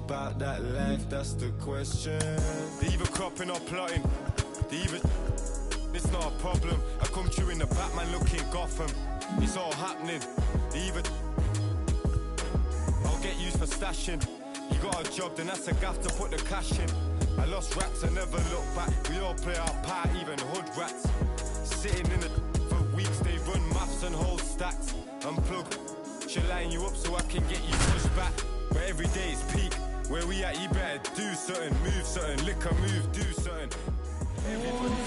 about that life, that's the question. They either cropping or plotting. They either... It's not a problem. I come through in the Batman looking Gotham. It's all happening. They either... I'll get used for stashing. You got a job, then that's a gaff to put the cash in. I lost rats, I never look back. We all play our part, even hood rats. Sitting in the for weeks, they run maths and hold stacks. Unplug, she'll line you up so I can get you pushed back. But every day is peak. Where we at, you better do something, move something, lick a move, do something. Everybody's...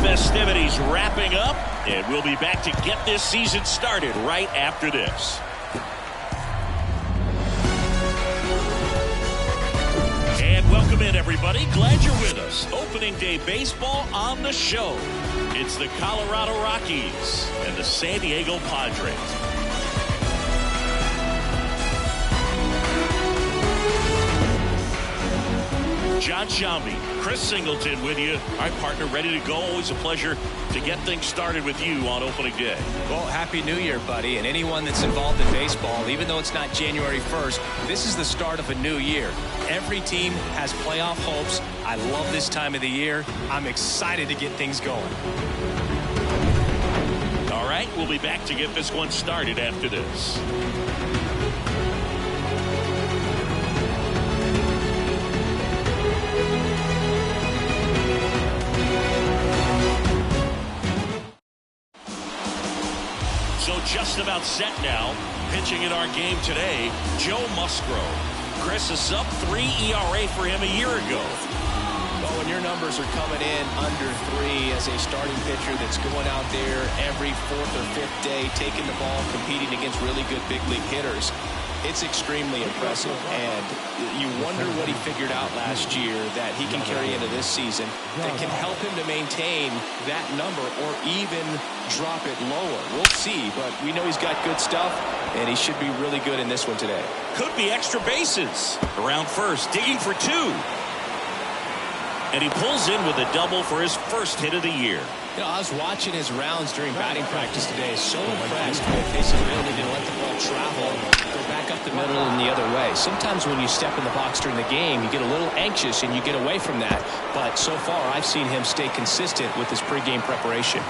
Festivities wrapping up, and we'll be back to get this season started right after this. And welcome in, everybody. Glad you're with us. Opening day baseball on the show. It's the Colorado Rockies and the San Diego Padres. John Shambi, Chris Singleton with you. Our partner ready to go. Always a pleasure to get things started with you on opening day. Well, Happy New Year, buddy. And anyone that's involved in baseball, even though it's not January 1st, this is the start of a new year. Every team has playoff hopes. I love this time of the year. I'm excited to get things going. All right, we'll be back to get this one started after this. So just about set now. Pitching in our game today, Joe Musgrove. Chris, a sub-3 ERA for him a year ago. Well, when your numbers are coming in under 3 as a starting pitcher that's going out there every 4th or 5th day, taking the ball, competing against really good big league hitters, it's extremely impressive. And you wonder what he figured out last year that he can carry into this season that can help him to maintain that number or even drop it lower. We'll see, but we know he's got good stuff, and he should be really good in this one today. Could be extra bases. Around first, digging for 2. And he pulls in with a double for his first hit of the year. You know, I was watching his rounds during batting practice today. So impressed with his ability to let the ball travel, go back up the middle and the other way. Sometimes when you step in the box during the game, you get a little anxious and you get away from that. But so far, I've seen him stay consistent with his pregame preparation.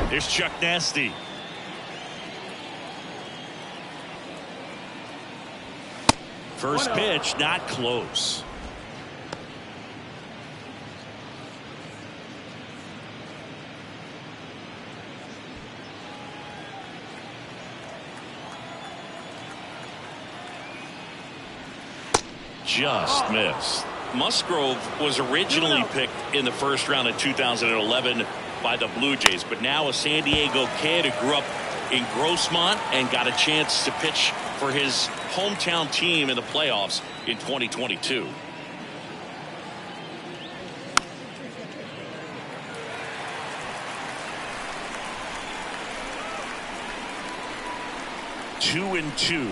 Here's Chuck Nasty. First pitch, not close. Just missed. Musgrove was originally picked in the first round of 2011 by the Blue Jays, but now a San Diego kid who grew up in Grossmont and got a chance to pitch for his hometown team in the playoffs in 2022. Two and two.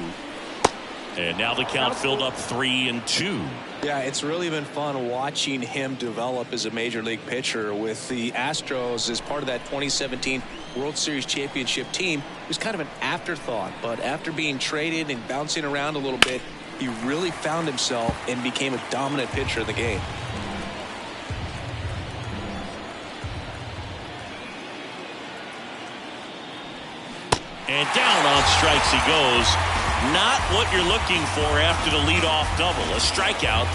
And now the count filled up 3-2. Yeah, it's really been fun watching him develop as a major league pitcher with the Astros as part of that 2017 World Series championship team. It was kind of an afterthought, but after being traded and bouncing around a little bit, he really found himself and became a dominant pitcher of the game. And down on strikes he goes. Not what you're looking for after the leadoff double. A strikeout,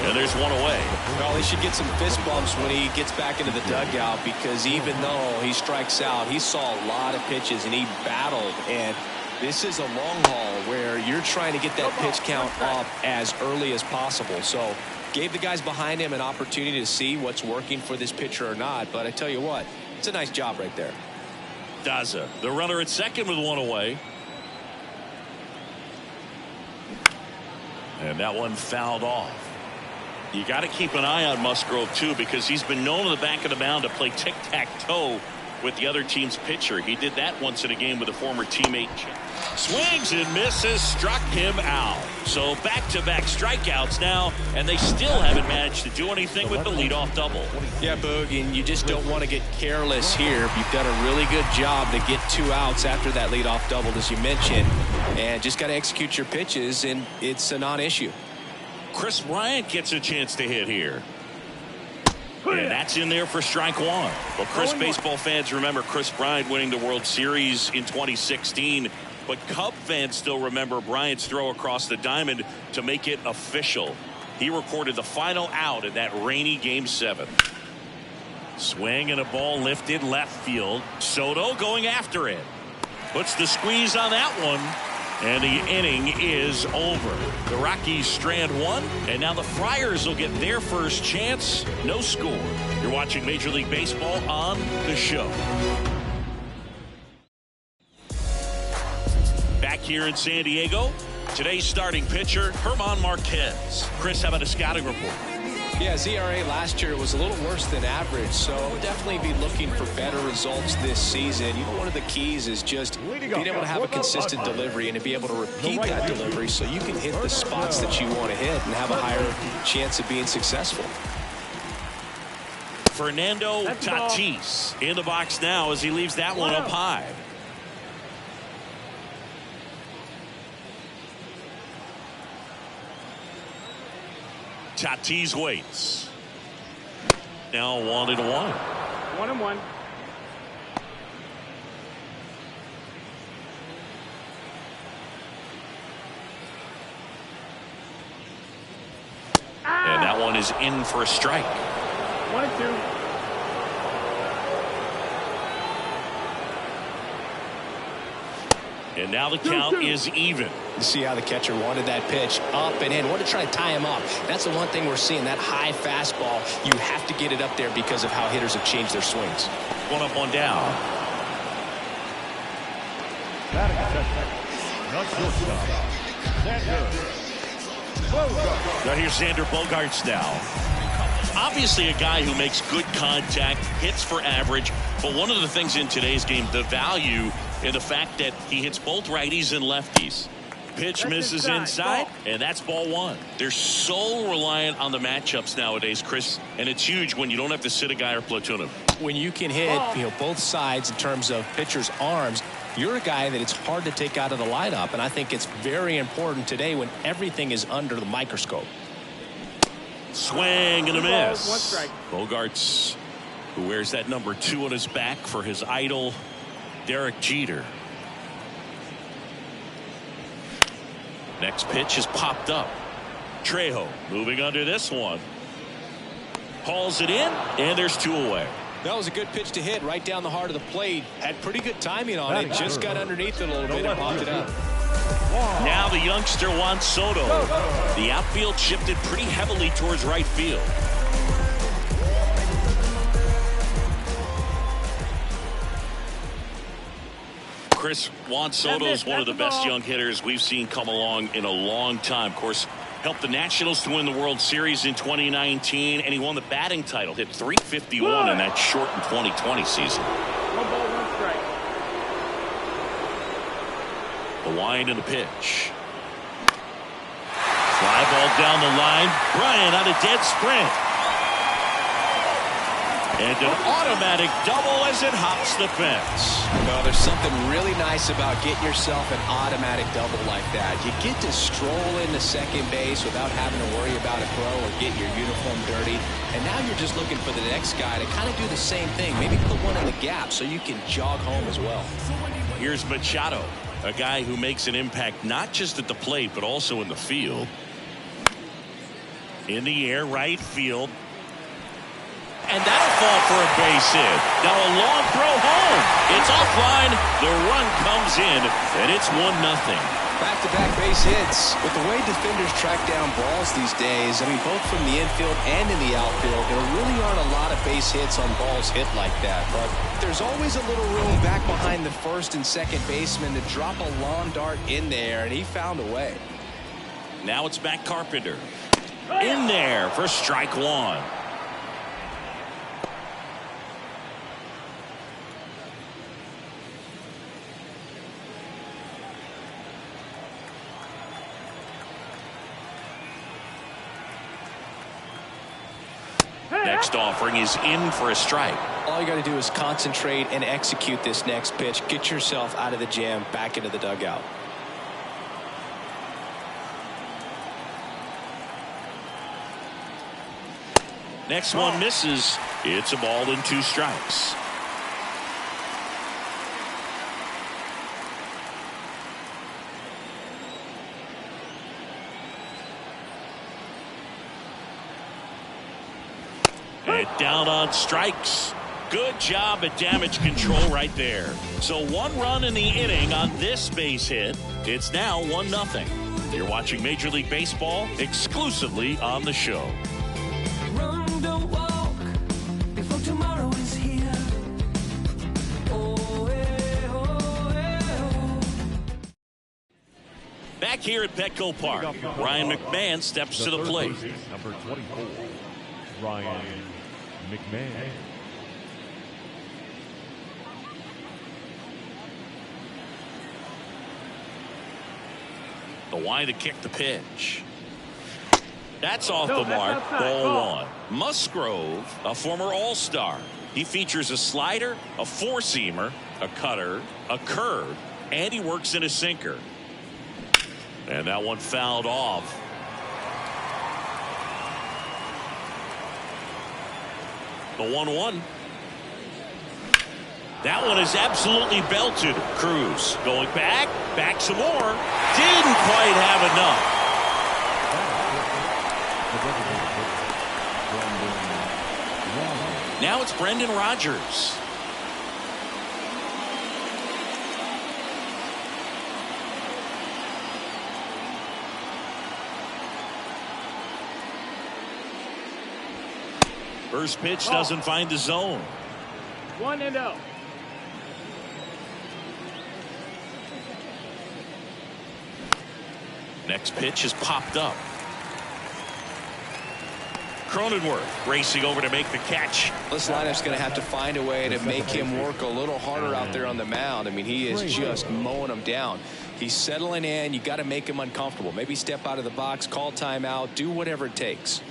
and there's one away. Well, he should get some fist bumps when he gets back into the dugout, because even though he strikes out, he saw a lot of pitches and he battled. And this is a long haul where you're trying to get that pitch count up as early as possible. So gave the guys behind him an opportunity to see what's working for this pitcher or not. But I tell you what, it's a nice job right there. Daza, the runner at second with one away. And that one fouled off. You got to keep an eye on Musgrove, too, because he's been known in the back of the mound to play tic-tac-toe with the other team's pitcher. He did that once in a game with a former teammate. Swings and misses, struck him out. So back-to-back strikeouts now, and they still haven't managed to do anything with the leadoff double. Yeah, Boog, and you just don't want to get careless here. You've done a really good job to get 2 outs after that leadoff double, as you mentioned, and just got to execute your pitches, and it's a non-issue. Chris Bryant gets a chance to hit here. And that's in there for strike 1. Well, Chris, baseball fans remember Chris Bryant winning the World Series in 2016. But Cub fans still remember Bryant's throw across the diamond to make it official. He recorded the final out in that rainy Game 7. Swing and a ball lifted left field. Soto going after it. Puts the squeeze on that one. And the inning is over. The Rockies strand 1, and now the Friars will get their first chance. No score. You're watching Major League Baseball on The Show. Back here in San Diego, today's starting pitcher, German Marquez. Chris, how about a scouting report? Yeah, ZRA last year was a little worse than average, so we'll definitely be looking for better results this season. You know, one of the keys is just being able to have a consistent delivery and to be able to repeat that delivery so you can hit the spots that you want to hit and have a higher chance of being successful. Fernando Tatis in the box now as he leaves that one up high. Tatis waits. Now 1-1. 1-1. And that one is in for a strike. 1-2. And now the count is even. You see how the catcher wanted that pitch up and in. Wanted to try to tie him up. That's the one thing we're seeing, that high fastball. You have to get it up there because of how hitters have changed their swings. 1 up, 1 down. Now here's Xander Bogaerts now. Obviously a guy who makes good contact, hits for average, but one of the things in today's game, the value in the fact that he hits both righties and lefties. Pitch misses inside, and that's ball 1. They're so reliant on the matchups nowadays, Chris, and it's huge when you don't have to sit a guy or platoon him. When you can hit, both sides in terms of pitchers' arms, you're a guy that it's hard to take out of the lineup, and I think it's very important today when everything is under the microscope. Swing and a miss. 1 strike. Bogaerts, who wears that number 2 on his back for his idol, Derek Jeter. Next pitch is popped up. Trejo moving under this one. Hauls it in, and there's 2 away. That was a good pitch to hit right down the heart of the plate. Had pretty good timing on it. Just got underneath it a little bit and popped it up. Now the youngster Juan Soto. The outfield shifted pretty heavily towards right field. Chris, Juan Soto is one of the best young hitters we've seen come along in a long time. Of course, helped the Nationals to win the World Series in 2019, and he won the batting title. Hit .351 in that shortened 2020 season. 1 ball, 1 strike. The wind and the pitch. Fly ball down the line. Bryant on a dead sprint. And an automatic double as it hops the fence. Well, there's something really nice about getting yourself an automatic double like that. You get to stroll into second base without having to worry about a throw or getting your uniform dirty. And now you're just looking for the next guy to kind of do the same thing. Maybe put one in the gap so you can jog home as well. Here's Machado, a guy who makes an impact not just at the plate but also in the field. In the air, right field. And that'll fall for a base hit. Now a long throw home. It's offline. The run comes in, and it's 1-0. Back-to-back base hits. With the way defenders track down balls these days, I mean, both from the infield and in the outfield, there really aren't a lot of base hits on balls hit like that. But there's always a little room back behind the first and second baseman to drop a lawn dart in there, and he found a way. Now it's back Carpenter. In there for strike one. Next offering is in for a strike. All you got to do is concentrate and execute this next pitch. Get yourself out of the jam, back into the dugout. Next one misses. It's a ball and 2 strikes. And down on strikes. Good job at damage control right there. So 1 run in the inning on this base hit. It's now 1-0. You're watching Major League Baseball exclusively on the show. Run, don't walk, before tomorrow is here. Oh, eh, oh, eh, oh. Back here at Petco Park, Ryan McMahon steps to the plate. Number 24, Ryan McMahon. The wide to kick the pitch. That's off the mark. Ball 1. Musgrove, a former All-Star. He features a slider, a 4-seamer, a cutter, a curve, and he works in a sinker. And that one fouled off. The 1-1. That one is absolutely belted. Cruz going back some more. Didn't quite have enough. Now it's Brendan Rodgers. First pitch doesn't find the zone. 1-0. Next pitch is popped up. Cronenworth racing over to make the catch. This lineup's going to have to find a way to make him work a little harder out there on the mound. I mean, he is just mowing them down. He's settling in. You got to make him uncomfortable. Maybe step out of the box, call timeout, do whatever it takes.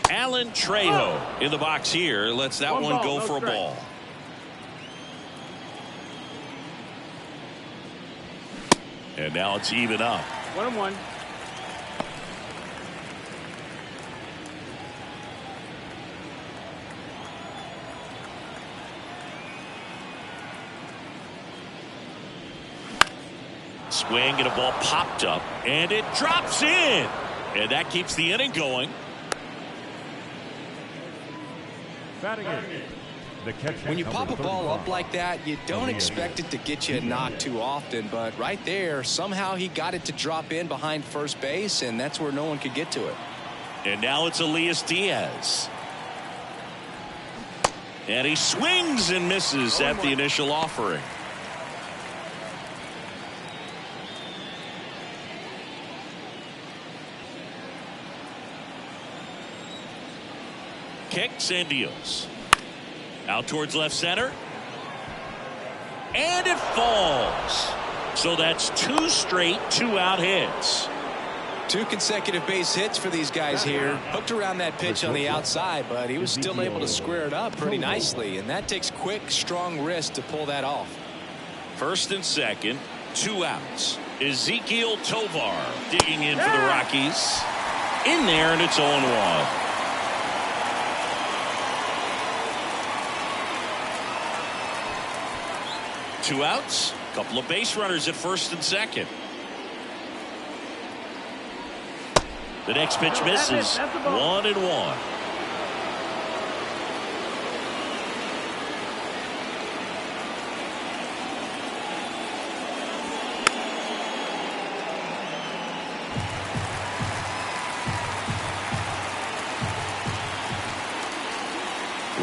Alan Trejo in the box here. Lets that one go for a ball. And now it's even up. 1-1. Swing and a ball popped up and it drops in, and that keeps the inning going. When you pop a ball up like that, you don't expect it to get you a knock too often, but right there, somehow he got it to drop in behind first base, and that's where no one could get to it. And now it's Elias Diaz. And he swings and misses at the initial offering. Kicks and deals. Out towards left center. And it falls. So that's 2 straight 2-out hits. 2 consecutive base hits for these guys here. Hooked around that pitch on the outside, but he was still able to square it up pretty nicely. And that takes quick, strong wrist to pull that off. First and second, 2 outs. Ezekiel Tovar digging in for the Rockies. In there, and it's 0-1. 2 outs, couple of base runners at first and second. The next pitch misses. 1-1.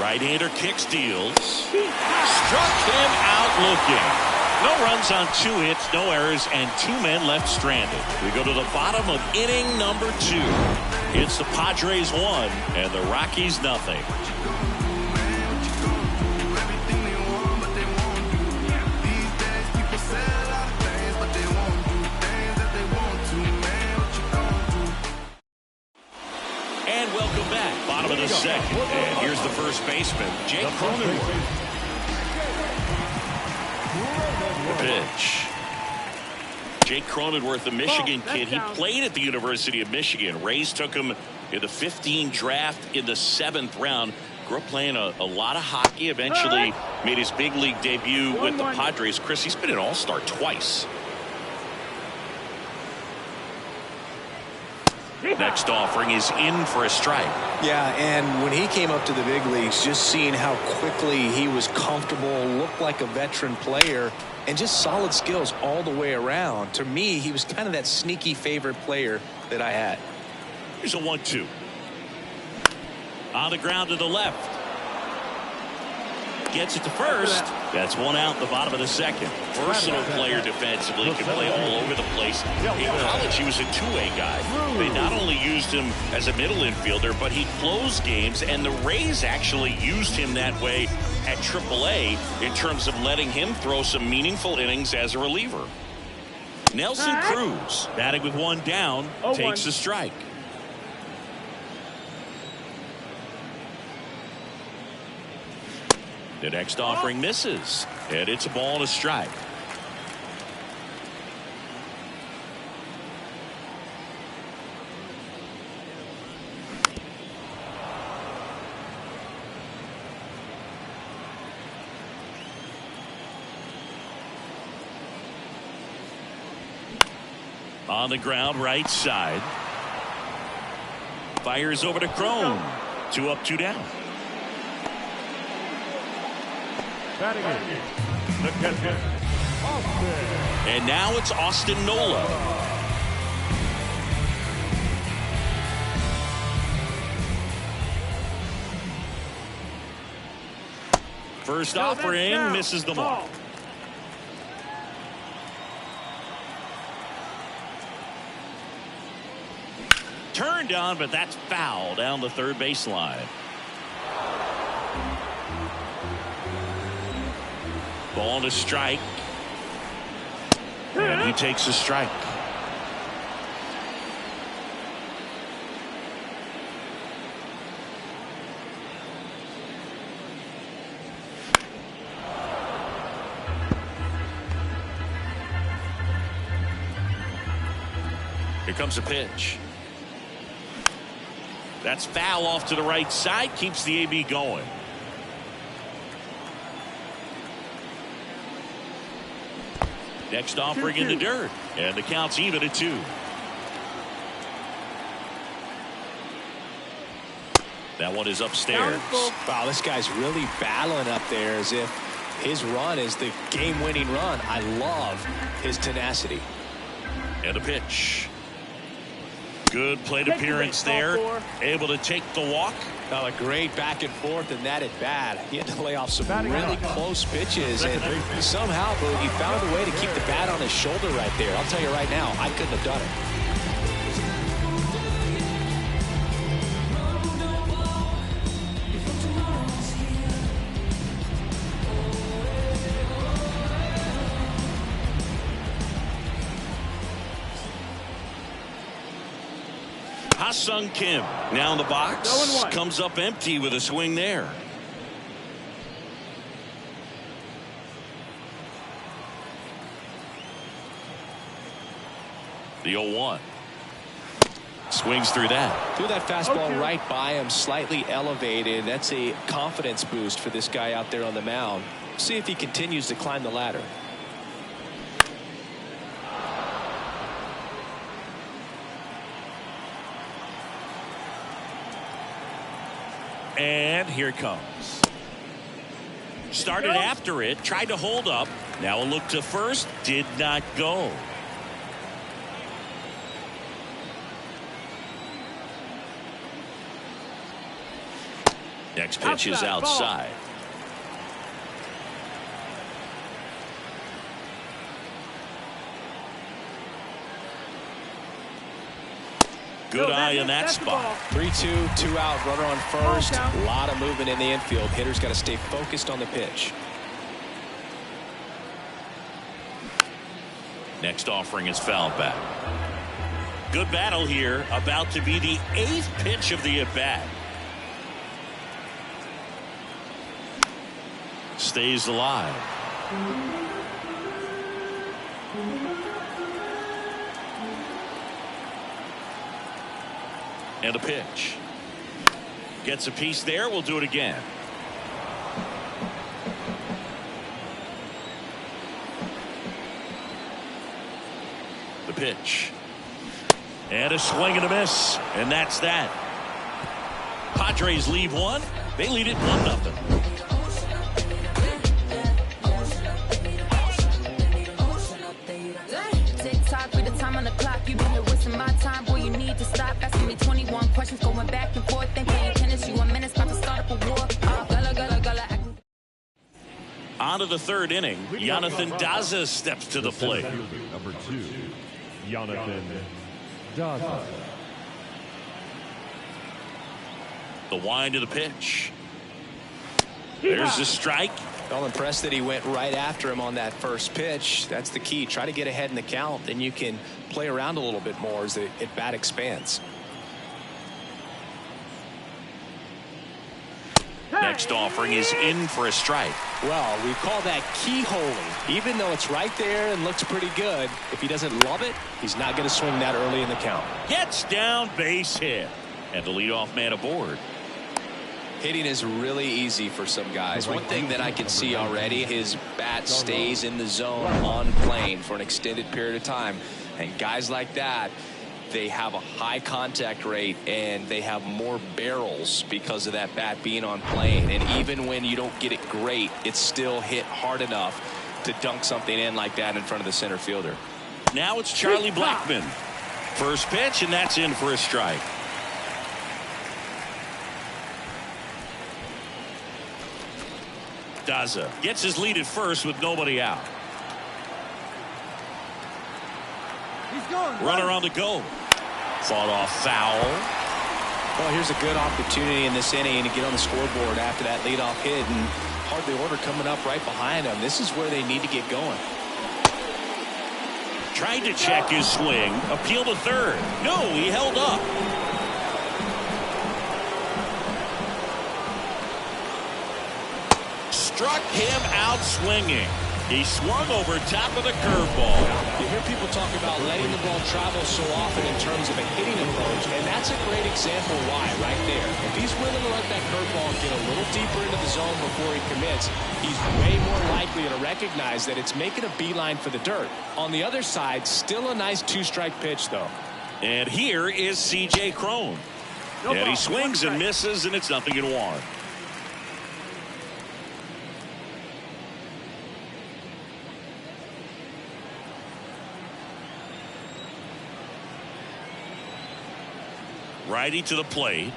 Right-hander kick steals. Struck him out looking. No runs on 2 hits, no errors, and 2 men left stranded. We go to the bottom of inning number 2. It's the Padres 1 and the Rockies nothing. And welcome back. Bottom of the second. And here's the first baseman, Jake Cronenworth. The pitch. Jake Cronenworth, the Michigan kid. He played at the University of Michigan. Rays took him in the 15 draft in the 7th round. Grew up playing a lot of hockey. Eventually made his big league debut with the Padres. Chris, he's been an all-star twice. Next offering is in for a strike. Yeah, and when he came up to the big leagues, just seeing how quickly he was comfortable, looked like a veteran player, and just solid skills all the way around. To me, he was kind of that sneaky favorite player that I had. Here's a 1-2. On the ground to the left. Gets it to first. That's 1 out in the bottom of the second. Versatile player defensively. Can play all over the place. In college, he was a two-way guy. They not only used him as a middle infielder, but he closed games, and the Rays actually used him that way at AAA in terms of letting him throw some meaningful innings as a reliever. Nelson Cruz, batting with 1 down, takes a strike. The next offering misses, and it's a ball and a strike. On the ground, right side. Fires over to Crone. 2 up, 2 down. And now it's Austin Nola. First offering misses the mark. Turned on, but that's foul down the third baseline. Ball to strike. And he takes a strike. Here comes a pitch. That's foul off to the right side. Keeps the AB going. Next offering in the dirt. And the count's even at 2. That one is upstairs. Wow, this guy's really battling up there as if his run is the game-winning run. I love his tenacity. And a pitch. Good plate appearance there. Able to take the walk. A great back and forth, and that at bat. He had to lay off some really close pitches, and somehow he found a way to keep the bat on his shoulder right there. I'll tell you right now, I couldn't have done it. Ha-Sung Kim now in the box. Comes up empty with a swing there. The 0-1. Swings through that. Threw that fastball right by him, slightly elevated. That's a confidence boost for this guy out there on the mound. See if he continues to climb the ladder. And here it comes. Started after it, tried to hold up. Now a look to first, did not go. Next pitch is outside. Good eye in that spot. 3-2, 2 out, runner on first. A lot of movement in the infield. Hitter's got to stay focused on the pitch. Next offering is fouled back. Good battle here. About to be the 8th pitch of the at-bat. Stays alive. And a pitch. Gets a piece there. We'll do it again. The pitch. And a swing and a miss. And that's that. Padres leave one. They lead it 1-0. Tick-tock with the time on the clock. You've been here wasting my time. Boy, you need to stop asking me 21 questions. Going back and forth and playing tennis. You a menace, about to start up a war. On to the 3rd inning. Jonathan Daza steps to the plate. Number 2, Jonathan Daza. The wind of the pitch. There's the strike. Well, impressed that he went right after him on that first pitch. That's the key. Try to get ahead in the count. Then you can play around a little bit more as the at-bat expands. Next offering is in for a strike. Well, we call that keyholing. Even though it's right there and looks pretty good, if he doesn't love it, he's not going to swing that early in the count. Gets down, base hit. And the leadoff man aboard. Hitting is really easy for some guys. One thing that I can see already, his bat stays in the zone on plane for an extended period of time. And guys like that, they have a high contact rate and they have more barrels because of that bat being on plane. And even when you don't get it great, it's still hit hard enough to dunk something in like that in front of the center fielder. Now it's Charlie Blackmon. First pitch, and that's in for a strike. Daza gets his lead at first with nobody out. Runner on the go. Fought off foul. Well, here's a good opportunity in this inning to get on the scoreboard after that leadoff hit, and hardly order coming up right behind them. This is where they need to get going. Tried to check his swing. Appeal to third. No, he held up. Struck him out swinging. He swung over top of the curveball. You hear people talk about letting the ball travel so often in terms of a hitting approach, and that's a great example why right there. If he's willing to let that curveball get a little deeper into the zone before he commits, he's way more likely to recognize that it's making a beeline for the dirt. On the other side, still a nice 2-strike pitch, though. And here is C.J. Cron. And he swings and misses, and it's 0-1. Righty to the plate.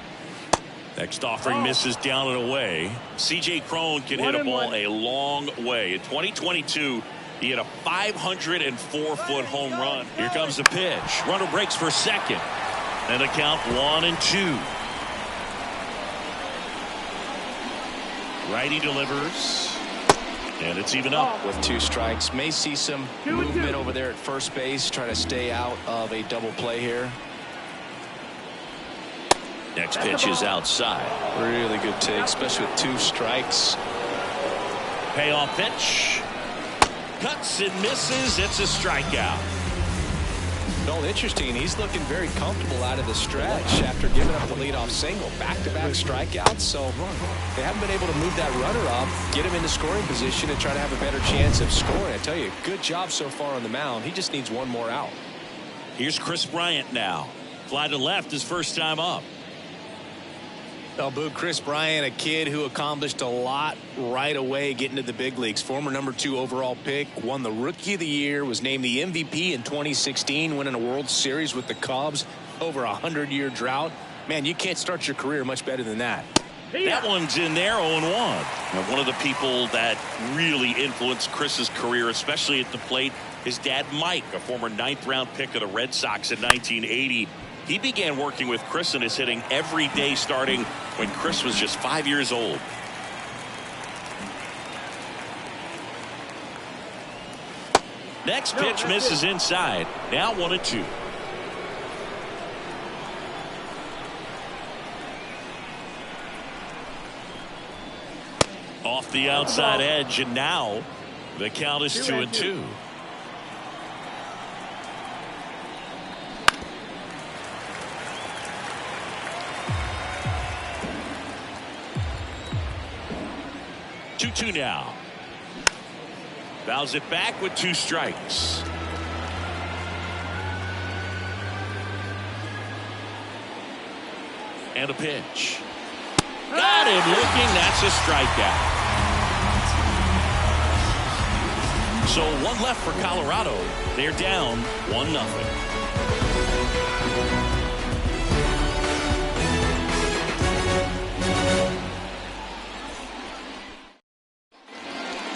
Next offering misses down and away. C.J. Cron can hit a ball a long way. In 2022, he had a 504-foot home run. Here comes the pitch. Runner breaks for second. And a count 1-2. Righty delivers. And it's even up. With 2 strikes. May see some movement over there at first base. Trying to stay out of a double play here. Next pitch is outside. Really good take, especially with 2 strikes. Payoff pitch. Cuts and misses. It's a strikeout. Well, interesting. He's looking very comfortable out of the stretch after giving up the leadoff single. Back-to-back strikeouts. So they haven't been able to move that runner up, get him into scoring position, and try to have a better chance of scoring. I tell you, good job so far on the mound. He just needs one more out. Here's Chris Bryant now. Fly to left his first time up. Well, Boog, Chris Bryant, a kid who accomplished a lot right away getting to the big leagues. Former number 2 overall pick, won the Rookie of the Year, was named the MVP in 2016, winning a World Series with the Cubs over a 100-year drought. Man, you can't start your career much better than that. That one's in there, 0-1. Now, one of the people that really influenced Chris's career, especially at the plate, his dad Mike, a former 9th-round pick of the Red Sox in 1980. He began working with Chris in his hitting every day starting when Chris was just 5 years old. Next pitch misses inside. Now 1-2. Off the outside edge, and now the count is 2-2. Two now. Fouls it back with 2 strikes. And a pitch. Got him looking. That's a strikeout. So 1 left for Colorado. They're down 1-0.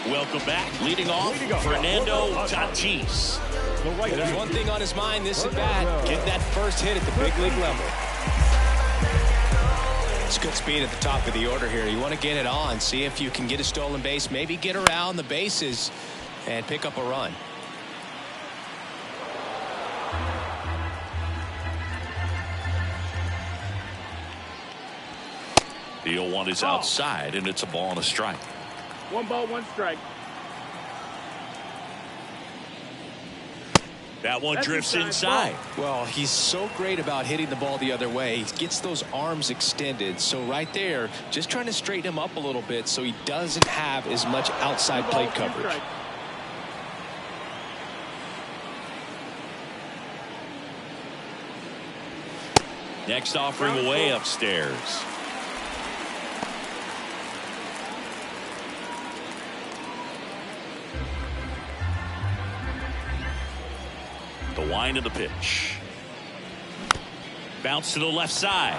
Welcome back. Leading off, Fernando Tatis. There's one thing on his mind this at bat. Get that first hit at the big league level. It's good speed at the top of the order here. You want to get it on. See if you can get a stolen base. Maybe get around the bases and pick up a run. The 0-1 is outside, and it's a ball and a strike. 1 ball, 1 strike. That one drifts inside. Well, he's so great about hitting the ball the other way. He gets those arms extended. So right there, just trying to straighten him up a little bit so he doesn't have as much outside plate coverage. Next offering away upstairs. The wind of the pitch. Bounce to the left side.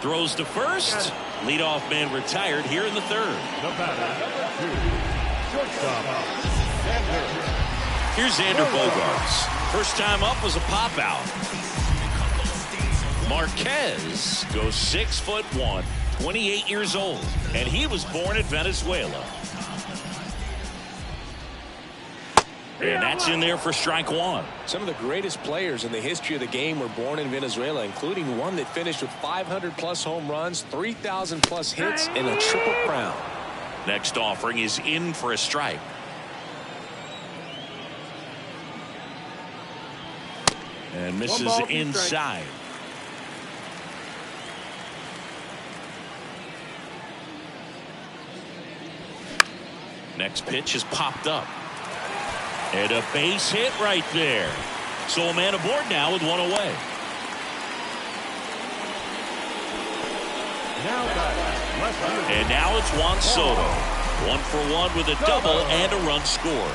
Throws to first. Leadoff man retired here in the 3rd. The batter, shortstop, Xander. Here's Xander Bogaerts. First time up was a pop out. Marquez goes 6'1", 28 years old, and he was born in Venezuela. And that's in there for strike 1. Some of the greatest players in the history of the game were born in Venezuela, including one that finished with 500+ home runs, 3,000+ hits, and a triple crown. Next offering is in for a strike. And misses inside. Next pitch is popped up. And a base hit right there. So a man aboard now with 1 away. And now it's Juan Soto. 1 for 1 with a double and a run scored.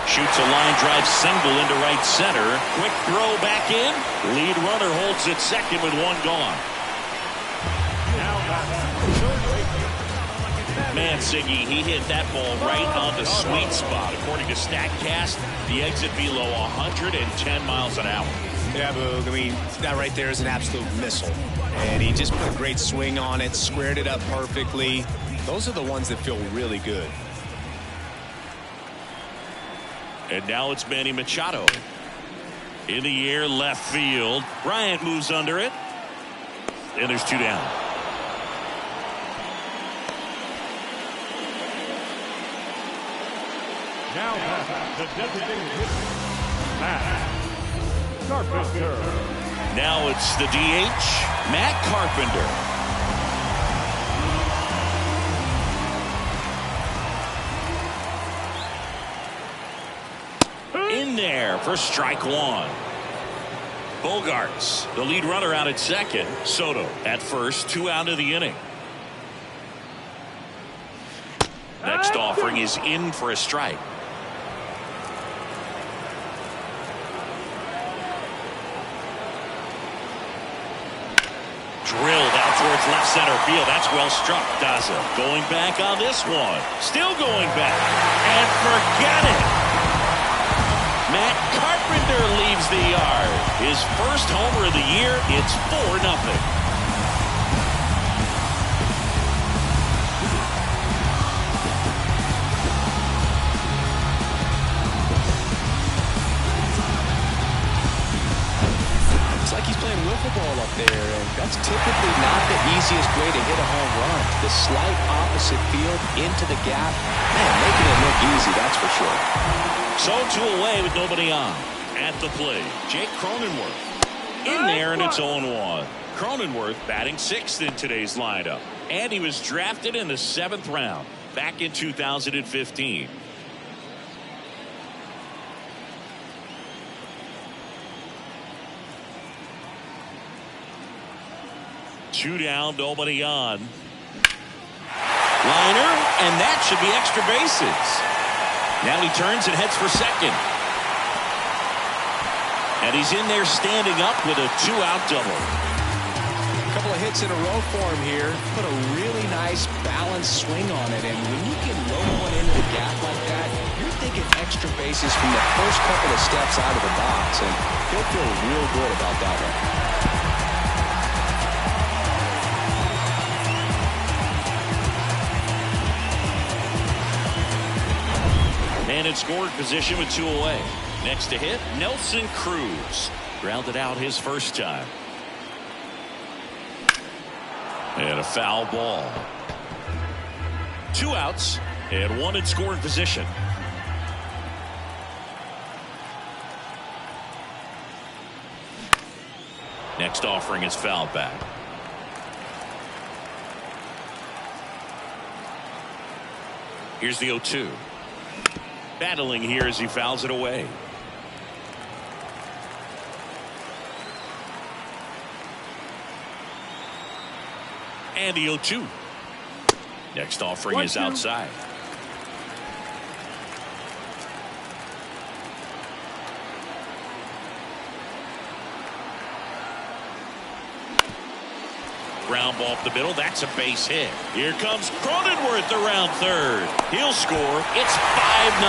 Shoots a line drive single into right center. Quick throw back in. Lead runner holds at second with 1 gone. Man, Siggy, he hit that ball right on the sweet spot. According to StatCast, the exit below 110 miles an hour. Yeah, Boog, I mean, that right there is an absolute missile. And he just put a great swing on it, squared it up perfectly. Those are the ones that feel really good. And now it's Manny Machado. In the air, left field. Bryant moves under it. And there's 2 down. Now the designated hitter, Matt Carpenter. Now it's the DH, Matt Carpenter. In there for strike 1. Bogaerts, the lead runner, out at second. Soto at first, 2 out of the inning. Next offering is in for a strike. towards left center field. That's well struck. Daza going back on this one. Still going back. And forget it. Matt Carpenter leaves the yard. His first homer of the year. It's 4-0. Ball up there, and that's typically not the easiest way to hit a home run. The slight opposite field into the gap, man, making it look easy, that's for sure. So 2 away with nobody on. At the plate, Jake Cronenworth in there, and it's 0-1. Cronenworth batting 6th in today's lineup, and he was drafted in the 7th round back in 2015. 2 down, nobody on. Liner, and that should be extra bases. Now he turns and heads for second. And he's in there standing up with a 2-out double. A couple of hits in a row for him here. Put a really nice balanced swing on it. And when you can load one into the gap like that, you're thinking extra bases from the first couple of steps out of the box. And he'll feel real good about that one. And in scoring position with 2 away. Next to hit, Nelson Cruz. Grounded out his first time. And a foul ball. 2 outs and 1 in scoring position. Next offering is fouled back. Here's the 0-2. Battling here as he fouls it away. And the 0-2. Next offering is outside. Ground ball up the middle. That's a base hit. Here comes Cronenworth around third. He'll score. It's 5-0.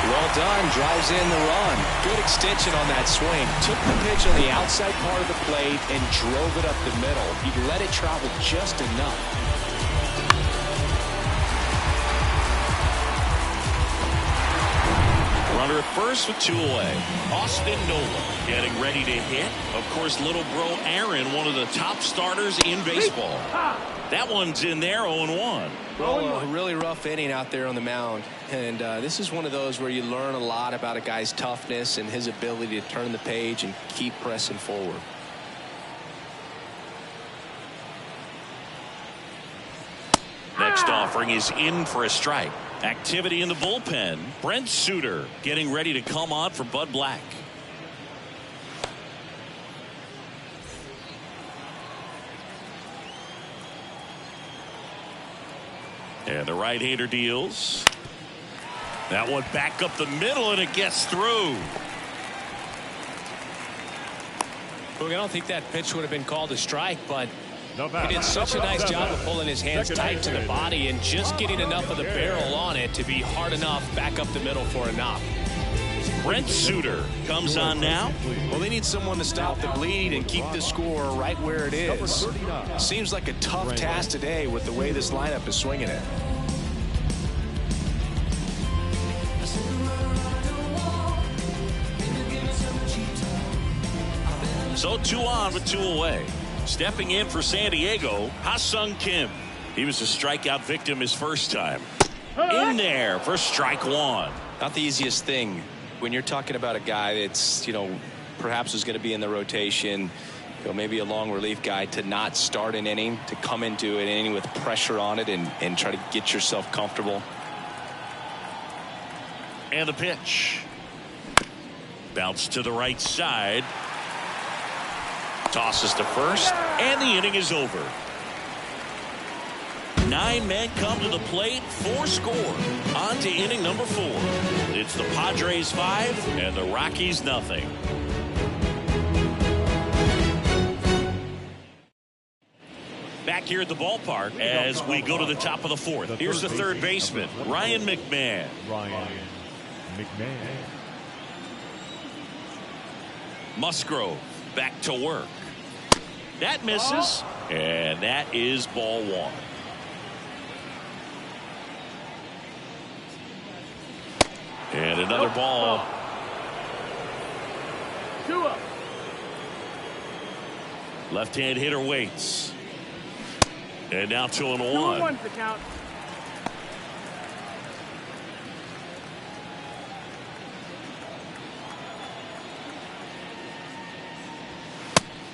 Well done. Drives in the run. Good extension on that swing. Took the pitch on the outside part of the plate and drove it up the middle. He let it travel just enough. Runner at first with 2 away. Austin Nola getting ready to hit. Of course, little bro Aaron, one of the top starters in baseball. That one's in there, 0-1. Well, a really rough inning out there on the mound. And this is one of those where you learn a lot about a guy's toughness and his ability to turn the page and keep pressing forward. Next offering is in for a strike. Activity in the bullpen. Brent Suter getting ready to come on for Bud Black. And the right-hander deals. That one back up the middle, and it gets through. Look, I don't think that pitch would have been called a strike, but he did such a nice job of pulling his hands tight to the body and just getting enough of the barrel on it to be hard enough back up the middle for a knock. Brent Suter comes on now. Well, they need someone to stop the bleed and keep the score right where it is. Seems like a tough task today with the way this lineup is swinging it. So 2 on with 2 away. Stepping in for San Diego, Ha-Sung Kim. He was a strikeout victim his first time. In there for strike 1. Not the easiest thing when you're talking about a guy that's, perhaps is going to be in the rotation, maybe a long relief guy, to not start an inning, to come into an inning with pressure on it and try to get yourself comfortable. And the pitch. Bounce to the right side. Tosses to first, and the inning is over. 9 men come to the plate, 4 score. On to inning number 4. It's the Padres 5 and the Rockies nothing. here at the ballpark as we go to the top of the fourth. Here's the third baseman, Ryan McMahon. Musgrove back to work. That misses, and that is ball one. And another ball. 2 up. Left-hand hitter waits. And now 2-1. 2-1's the count.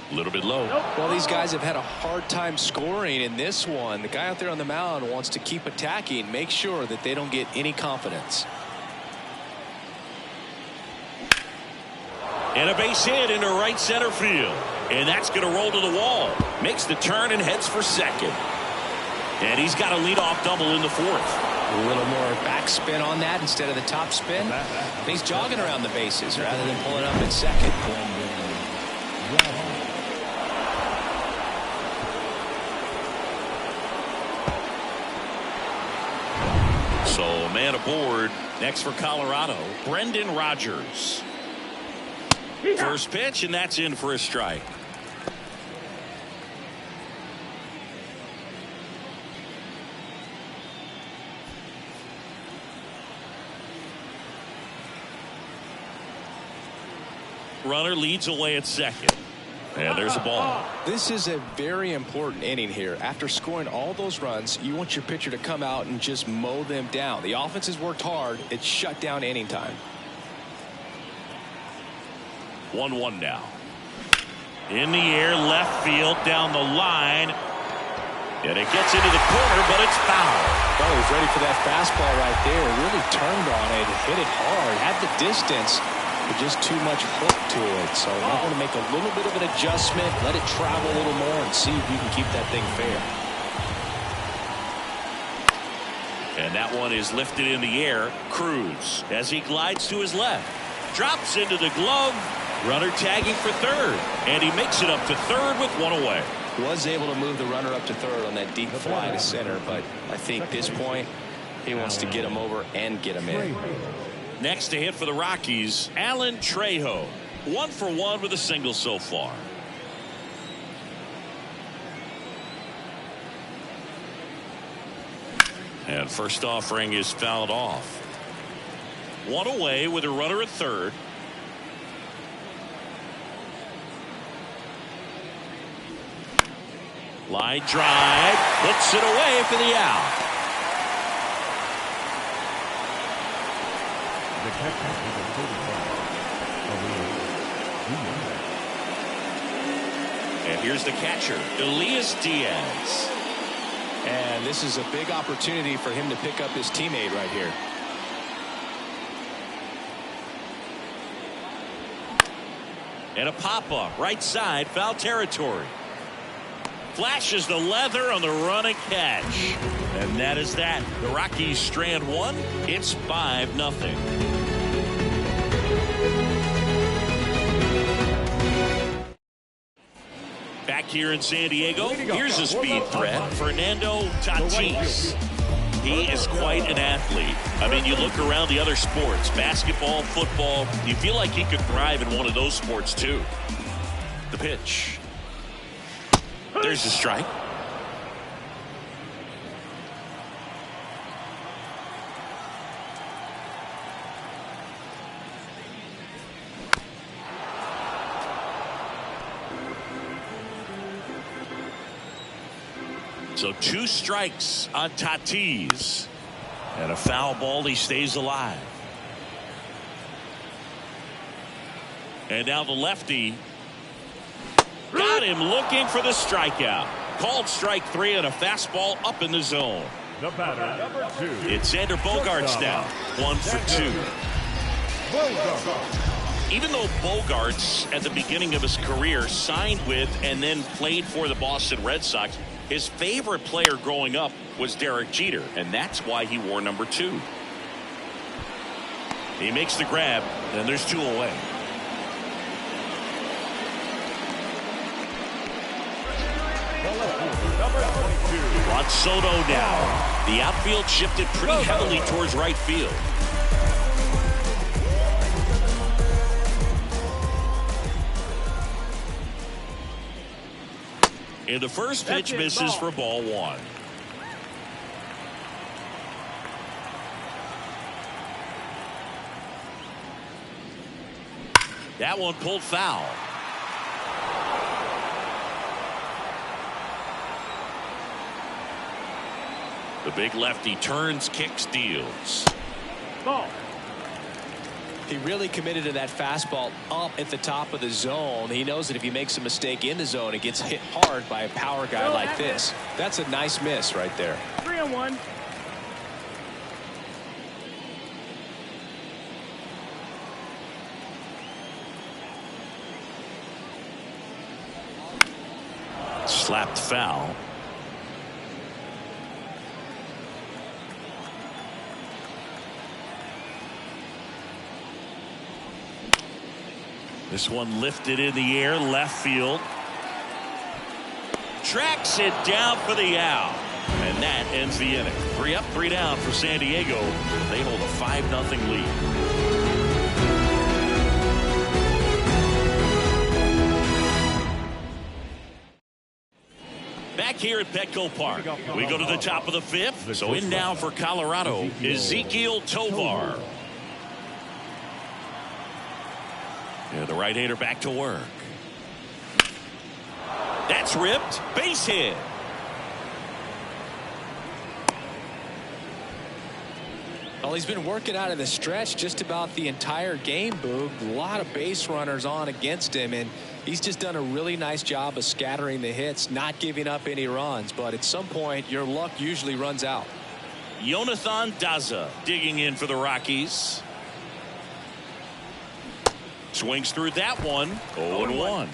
A little bit low. Well, these guys have had a hard time scoring in this one. The guy out there on the mound wants to keep attacking, make sure that they don't get any confidence. And a base hit into right center field. And that's going to roll to the wall. Makes the turn and heads for second. And he's got a leadoff double in the fourth. A little more backspin on that instead of the top spin. And he's jogging around the bases rather than pulling up at second. So man aboard. Next for Colorado, Brendan Rodgers. First pitch, and that's in for a strike. Runner leads away at second. And there's a ball. This is a very important inning here. After scoring all those runs, you want your pitcher to come out and just mow them down. The offense has worked hard. It's shut down inning time. 1-1 now. In the air, left field, down the line. And it gets into the corner, but it's foul. Oh, he's ready for that fastball right there. Really turned on it, hit it hard, had the distance, but just too much hook to it. So I'm going to make a little bit of an adjustment, let it travel a little more, and see if you can keep that thing fair. And that one is lifted in the air. Cruz, as he glides to his left, drops into the glove. Runner tagging for third, and he makes it up to third with one away. Was able to move the runner up to third on that deep fly to center, but I think at this point he wants to get him over and get him in. Next to hit for the Rockies, Alan Trejo. 1 for 1 with a single so far. And first offering is fouled off. One away with a runner at third. Line drive, puts it away for the out. And here's the catcher, Elias Diaz. And this is a big opportunity for him to pick up his teammate right here. And a pop-up, right side, foul territory. Flashes the leather on the run and catch. And that is that. The Rockies strand one. It's 5-0. Back here in San Diego, here's a speed threat, Fernando Tatis. He is quite an athlete. I mean, you look around the other sports, basketball, football, you feel like he could thrive in one of those sports too. The pitch. There's the strike. So 2 strikes on Tatis. And a foul ball, he stays alive. And now the lefty. Got him looking for the strikeout. Called strike 3 and a fastball up in the zone. The batter, number 2. It's Xander Bogaerts now. 1 for 2. Even though Bogaerts at the beginning of his career signed with and then played for the Boston Red Sox, his favorite player growing up was Derek Jeter, and that's why he wore number 2. He makes the grab, and there's 2 away. Number 20. It's Soto now. The outfield shifted pretty heavily towards right field. And the first pitch misses for ball one. That one pulled foul. The big lefty turns, kicks, deals. Ball. He really committed to that fastball up at the top of the zone. He knows that if he makes a mistake in the zone, it gets hit hard by a power guy like this. That's a nice miss right there. 3-1. Slapped foul. This one lifted in the air, left field. Tracks it down for the out. And that ends the inning. 3 up, 3 down for San Diego. They hold a 5-0 lead. Back here at Petco Park, we go to the top of the 5th. So in now for Colorado, Ezequiel Tovar. Yeah, the right-hander back to work. That's ripped. Base hit. Well, he's been working out of the stretch just about the entire game, Boog. A lot of base runners on against him, and he's just done a really nice job of scattering the hits, not giving up any runs. But at some point, your luck usually runs out. Jonathan Daza digging in for the Rockies. Swings through that one. 0-1.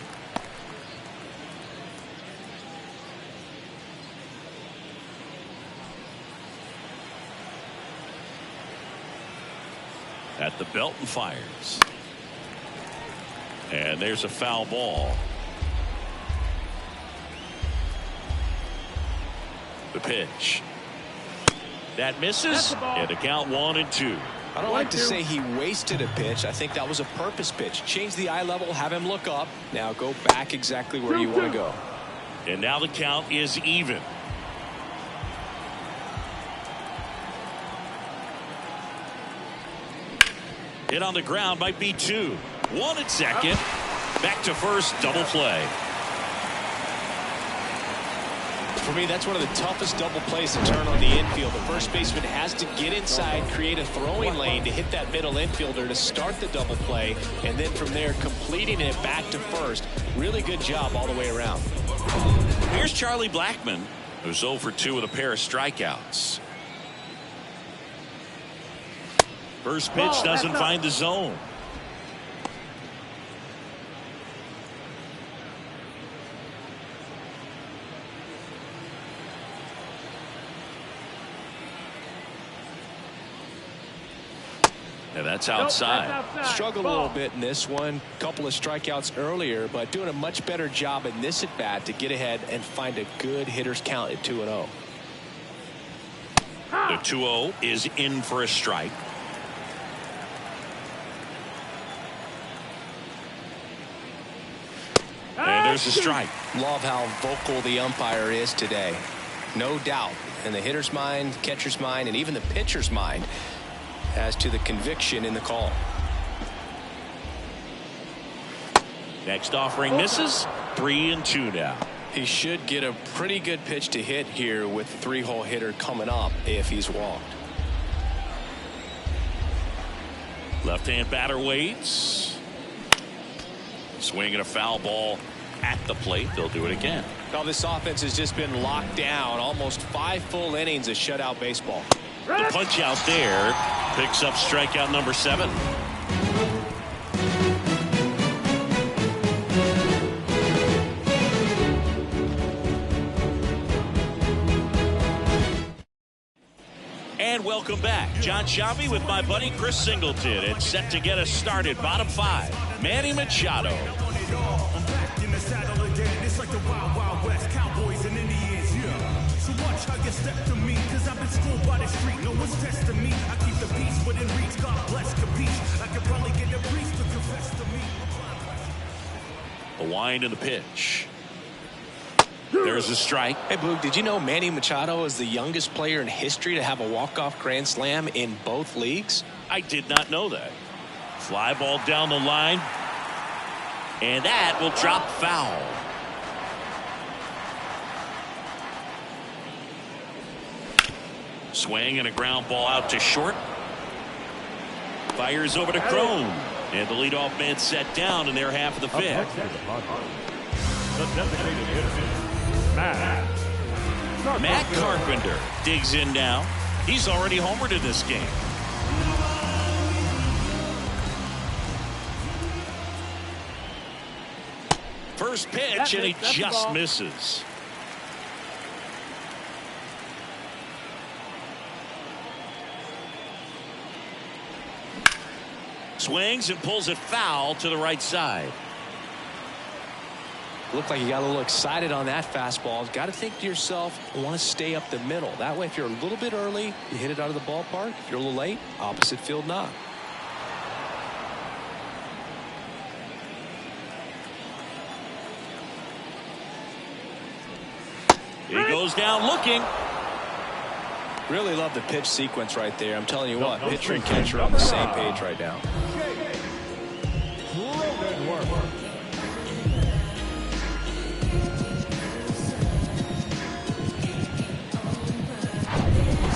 At the belt and fires. And there's a foul ball. The pitch. That misses. And the count 1-2. I don't like to say he wasted a pitch. I think that was a purpose pitch. Change the eye level, have him look up. Now go back exactly where you want to go. And now the count is even. Hit on the ground might be 2. 1 at second. Back to first, double play. For me, that's one of the toughest double plays to turn on the infield. The first baseman has to get inside, create a throwing lane to hit that middle infielder to start the double play, and then from there completing it back to first. Really good job all the way around. Here's Charlie Blackmon, who's 0 for 2 with a pair of strikeouts. First pitch doesn't find the zone. And that's outside. Struggled a little bit in this one. Couple of strikeouts earlier, but doing a much better job in this at bat to get ahead and find a good hitter's count at 2-0. The 2-0 is in for a strike. And there's a strike. Love how vocal the umpire is today. No doubt in the hitter's mind, catcher's mind, and even the pitcher's mind as to the conviction in the call. Next offering misses. 3-2 now. He should get a pretty good pitch to hit here with the 3-hole hitter coming up if he's walked. Left-hand batter waits. Swinging a foul ball at the plate. They'll do it again. Now this offense has just been locked down. Almost 5 full innings of shutout baseball. The punch out there picks up strikeout number 7. And welcome back. John Sciambi with my buddy Chris Singleton. It's set to get us started. Bottom 5. Manny Machado. I'm back in the saddle again. It's like the Wild Wild West, Cowboys and Indians. Yeah. So what try your step to me, cause I've been schooled by the street. No one's testing me. I keep the peace within reach. God bless, capiche. I could probably get the priest to confess to me. The wind and the pitch. There's a strike. Hey, Boog, did you know Manny Machado is the youngest player in history to have a walk-off grand slam in both leagues? I did not know that. Fly ball down the line. And that will drop foul. Swing and a ground ball out to short. Fires over to Crone. And the leadoff man set down in their half of the fifth. The designated hitter, Matt Carpenter digs in now. He's already homered in this game. First pitch, and he just misses. Swings and pulls it foul to the right side. Looked like you got a little excited on that fastball. Got to think to yourself, I want to stay up the middle. That way, if you're a little bit early, you hit it out of the ballpark. If you're a little late, opposite field knock. He goes down looking. Really love the pitch sequence right there. I'm telling you what, pitcher and catcher are on the same page right now.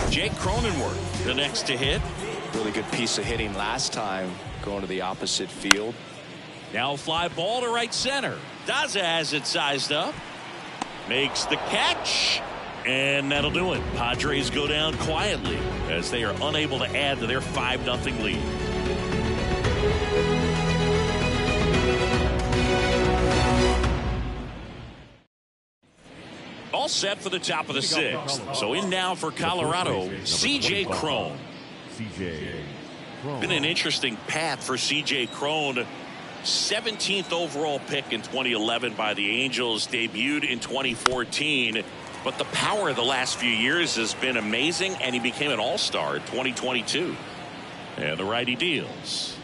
Jake Cronenworth, the next to hit. Really good piece of hitting last time, going to the opposite field. Now fly ball to right center. Daza has it sized up. Makes the catch. And that'll do it. Padres go down quietly as they are unable to add to their 5-0 lead. All set for the top of the sixth. So in now for Colorado, C.J. Cron. Been an interesting path for C.J. Cron. 17th overall pick in 2011 by the Angels. Debuted in 2014. But the power of the last few years has been amazing, and he became an all-star in 2022. And the righty deals.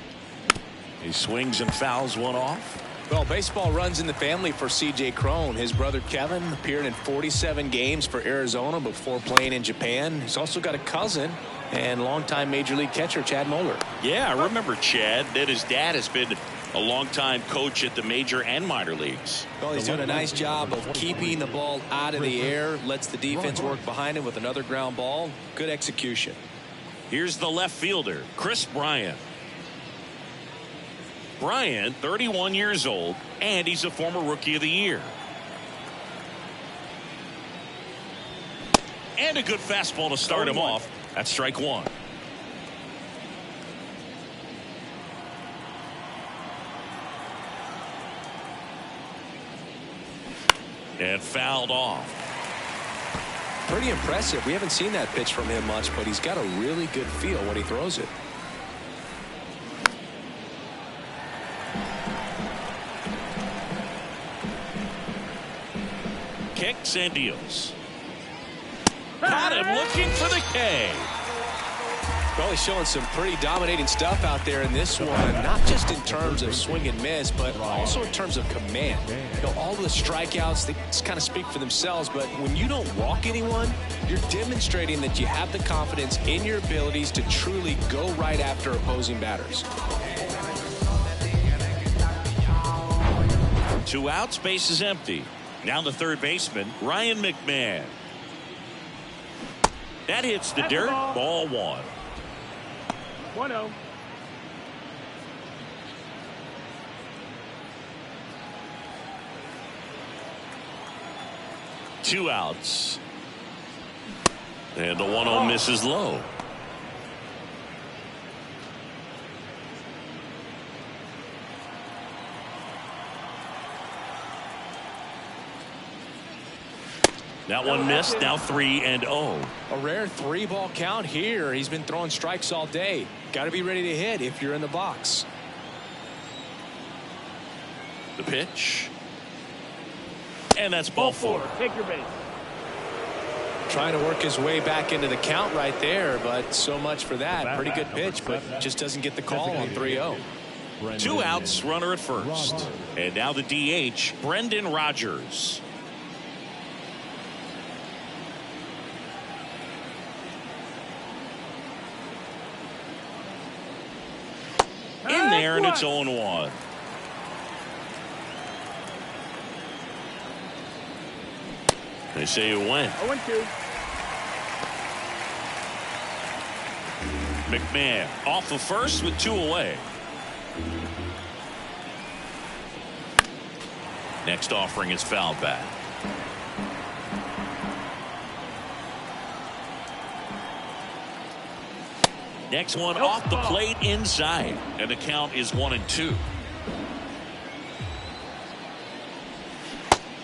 He swings and fouls one off. Well, baseball runs in the family for C.J. Cron. His brother Kevin appeared in 47 games for Arizona before playing in Japan. He's also got a cousin and longtime Major League catcher Chad Moeller. Yeah, I remember Chad. That his dad has been a longtime coach at the major and minor leagues. Well, he's doing a nice job of keeping the ball out of the air. Lets the defense work behind him with another ground ball. Good execution. Here's the left fielder, Chris Bryant. Bryant, 31 years old, and he's a former Rookie of the Year. And a good fastball to start him off. That's strike one. And fouled off. Pretty impressive. We haven't seen that pitch from him much, but he's got a really good feel when he throws it. Kicks and deals. Caught him looking for the K. Well, he's showing some pretty dominating stuff out there in this one, not just in terms of swing and miss, but also in terms of command. You know, all the strikeouts, they just kind of speak for themselves, but when you don't walk anyone, you're demonstrating that you have the confidence in your abilities to truly go right after opposing batters. 2 outs, base is empty. Now the third baseman, Ryan McMahon. That hits the dirt. Ball one. 1-0. Two outs. And the 1-0 misses low. That one missed. Now 3-0. A rare 3-ball count here. He's been throwing strikes all day. Got to be ready to hit if you're in the box. The pitch. And that's ball four. Take your base. Trying to work his way back into the count right there, but so much for that. Pretty good pitch, but just doesn't get the call on 3-0. 2 outs, runner at first. And now the DH, Brendan Rodgers. In there, and it's 0-1. They say it went. 0-2. McMahon off the first with 2 away. Next offering is fouled back. Next one off the plate inside, and the count is 1-2.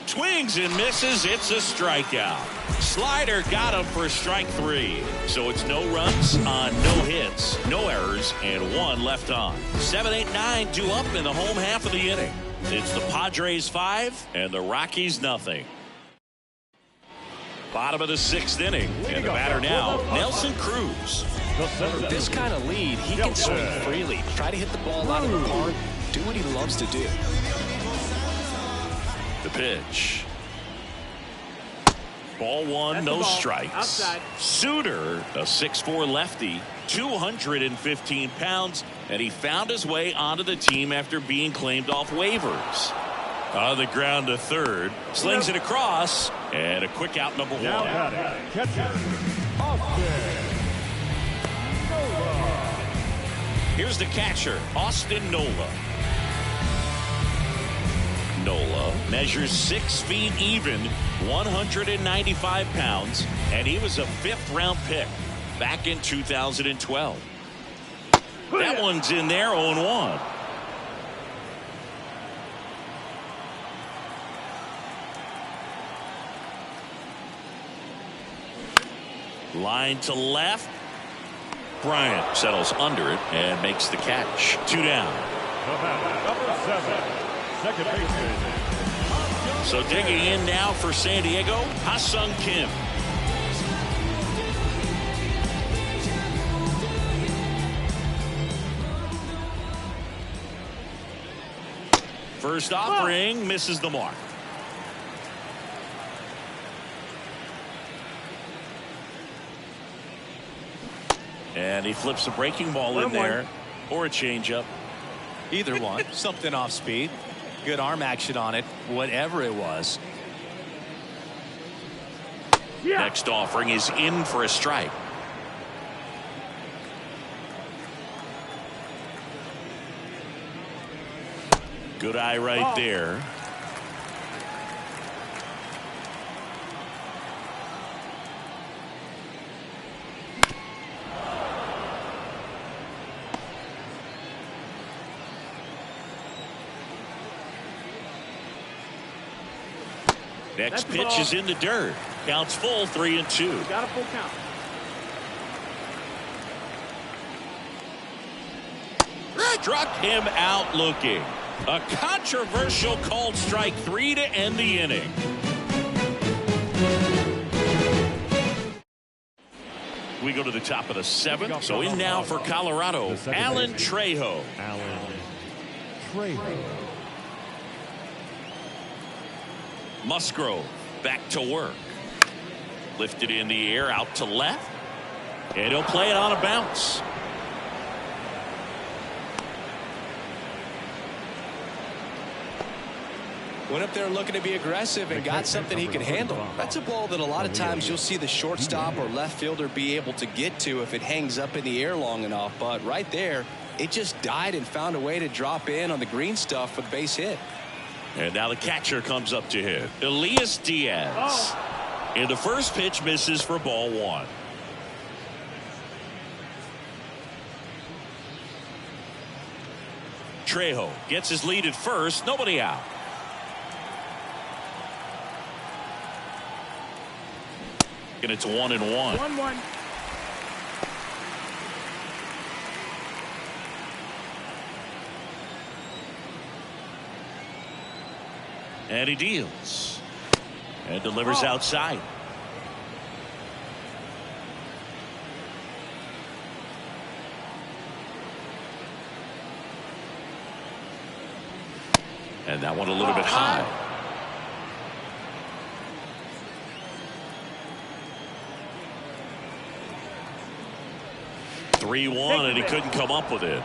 Swings and misses. It's a strikeout. Slider got him for strike 3. So it's no runs on no hits, no errors, and 1 left on. 7, 8, 9 due up in the home half of the inning. It's the Padres 5 and the Rockies nothing. Bottom of the 6th inning, and the batter now, Nelson Cruz. With this kind of lead, he can swing freely, try to hit the ball out of the park, do what he loves to do. The pitch. Ball 1, no strikes. Outside. Suter, a 6'4" lefty, 215 pounds, and he found his way onto the team after being claimed off waivers. On the ground to third, slings it across, and a quick out, number 1. Catcher, Austin Nola. Here's the catcher, Austin Nola. Nola measures 6 feet even, 195 pounds, and he was a 5th-round pick back in 2012. That one's in there, 0-1. Line to left. Bryant settles under it and makes the catch. 2 down. Number 7, second baseman. So digging in now for San Diego, Ha-Sung Kim. First offering misses the mark. And he flips a breaking ball in there, or a changeup. Either one. Something off speed. Good arm action on it, whatever it was. Next offering is in for a strike. Good eye right there. Next pitch is in the dirt. Counts full, 3-2. Got a full count. Struck him out looking. A controversial called strike 3 to end the inning. We go to the top of the 7th. So in now for Colorado, Alan Trejo. Musgrove back to work. Lifted in the air out to left. And he'll play it on a bounce. Went up there looking to be aggressive and got something he could handle. That's a ball that a lot of times you'll see the shortstop or left fielder be able to get to if it hangs up in the air long enough. But right there, it just died and found a way to drop in on the green stuff for the base hit. And now the catcher comes up to hit. Elias Diaz. And the first pitch misses for ball 1. Trejo gets his lead at first. Nobody out. And it's 1-1. 1-1. And he deals. And delivers outside. And that one a little bit high. Three-one, and he couldn't come up with it.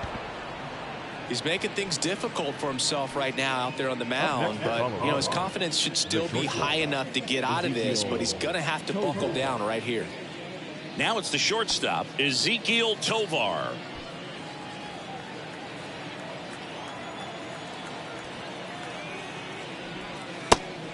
He's making things difficult for himself right now out there on the mound, but you know his confidence should still be high enough to get out of this, but he's going to have to buckle down right here. Now it's the shortstop, Ezequiel Tovar.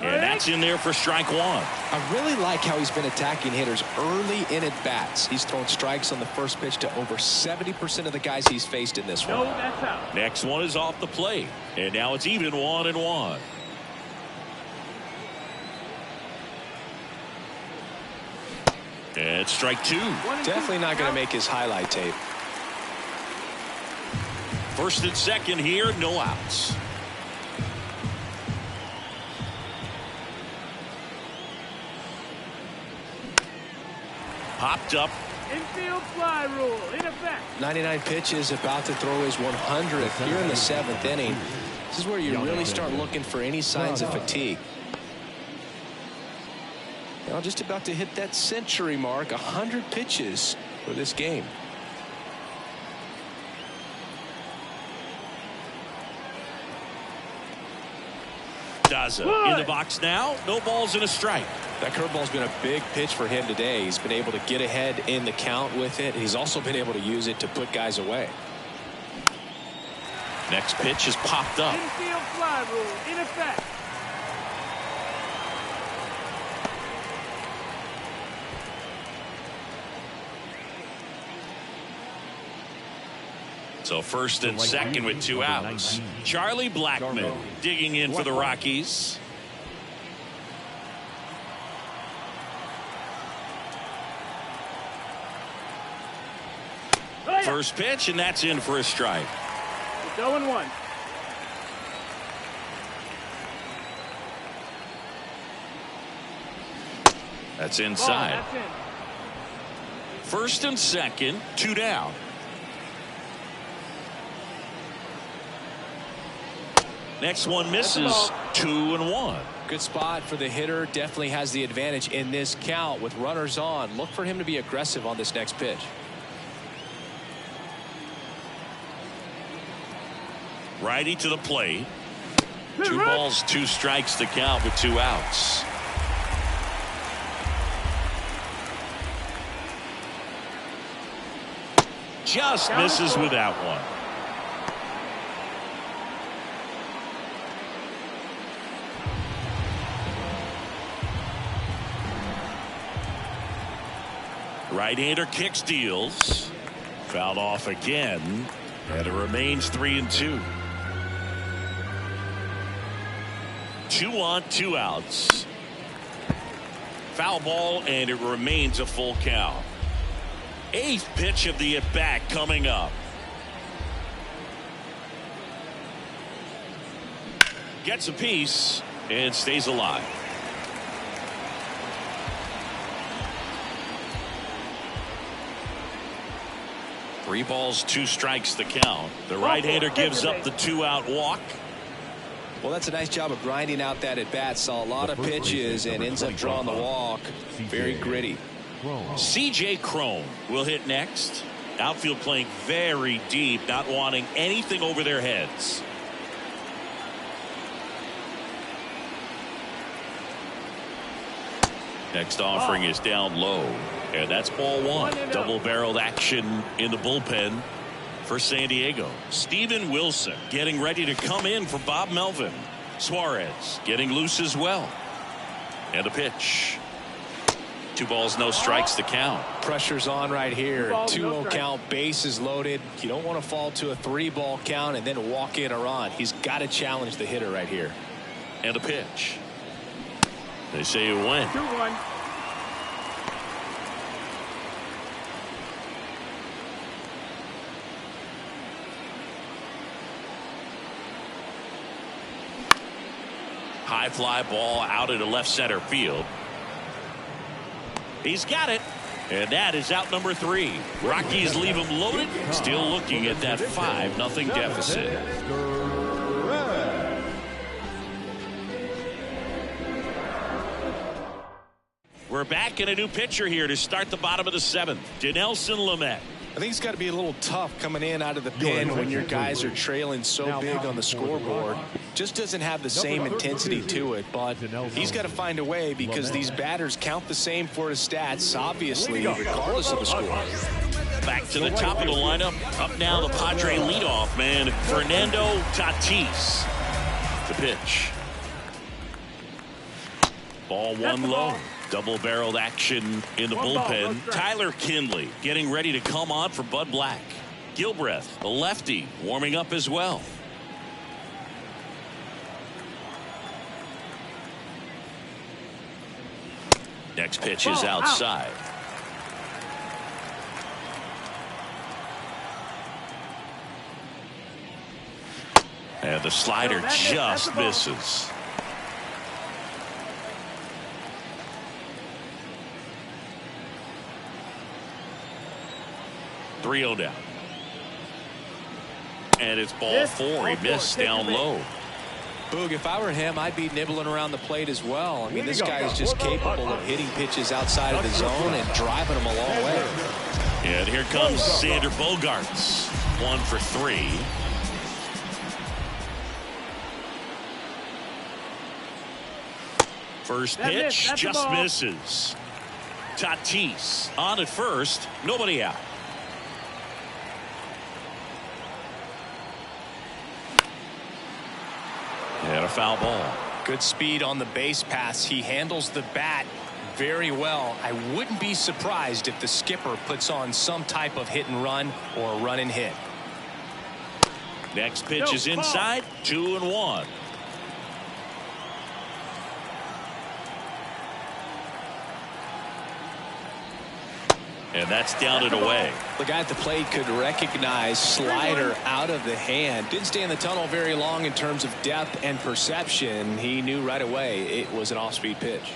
And that's in there for strike one. I really like how he's been attacking hitters early in at bats. He's thrown strikes on the first pitch to over 70% of the guys he's faced in this one. No, that's out. Next one is off the plate. And now it's even 1-1. And strike two. Definitely not going to make his highlight tape. First and second here, no outs. Popped up. Infield fly rule in effect. 99 pitches, about to throw his 100th here in the 7th inning. This is where you really start looking for any signs of fatigue. Now just about to hit that century mark, 100 pitches for this game. Daza in the box now. No balls and a strike. That curveball's been a big pitch for him today. He's been able to get ahead in the count with it. He's also been able to use it to put guys away. Next pitch is popped up. Infield fly rule in effect. So first and second with 2 outs. Charlie Blackmon digging in for the Rockies. First pitch, and that's in for a strike. It's 0-1. That's inside. That's in. First and second, 2 down. Next one misses. 2-1. Good spot for the hitter. Definitely has the advantage in this count with runners on. Look for him to be aggressive on this next pitch. Righty to the plate. 2 balls, 2 strikes to count with 2 outs. Just misses with that one. Right-hander kicks, deals. Fouled off again. And it remains 3-2. 2 on, 2 outs. Foul ball, and it remains a full count. 8th pitch of the at-bat coming up. Gets a piece and stays alive. Three balls, 2 strikes to count. The right-hander gives up the 2-out walk. Well, that's a nice job of grinding out that at bat. Saw a lot of pitches and ends up drawing the walk. Very gritty. C.J. Cron will hit next. Outfield playing very deep, not wanting anything over their heads. Next offering is down low. And that's ball 1. Double-barreled action in the bullpen for San Diego. Steven Wilson getting ready to come in for Bob Melvin. Suarez getting loose as well. And a pitch. 2 balls, no strikes to count. Pressure's on right here. 2-0 count, bases loaded. You don't want to fall to a 3-ball count and then walk in or on. He's got to challenge the hitter right here. And a pitch. They say it went. 2-1. High fly ball out into left center field. He's got it. And that is out number 3. Rockies leave him loaded. Still looking at that 5-0 deficit. We're back in a new pitcher here to start the bottom of the 7th. Dinelson Lamet. I think it's got to be a little tough coming in out of the pen when your guys are trailing so big on the scoreboard. Just doesn't have the same intensity to it, but he's got to find a way because these batters count the same for his stats, obviously, regardless of the score. Back to the top of the lineup. Up now, the Padre leadoff man, Fernando Tatis. The pitch. Ball one low. Double-barreled action in the bullpen. Tyler Kinley getting ready to come on for Bud Black. Gilbreth, the lefty, warming up as well. Next pitch is outside. And the slider just misses. .3-0 down. And it's ball 4. He missed down low. Boog, if I were him, I'd be nibbling around the plate as well. I mean, this guy is just capable of hitting pitches outside of the zone and driving them a long way. And here comes Xander Bogaerts. 1 for 3. First pitch just misses. Tatis on at first. Nobody out. And a foul ball. Good speed on the base pass. He handles the bat very well. I wouldn't be surprised if the skipper puts on some type of hit and run or run and hit. Next pitch is inside. 2-1. And that's down and away. The guy at the plate could recognize slider out of the hand. Didn't stay in the tunnel very long in terms of depth and perception. He knew right away it was an off-speed pitch.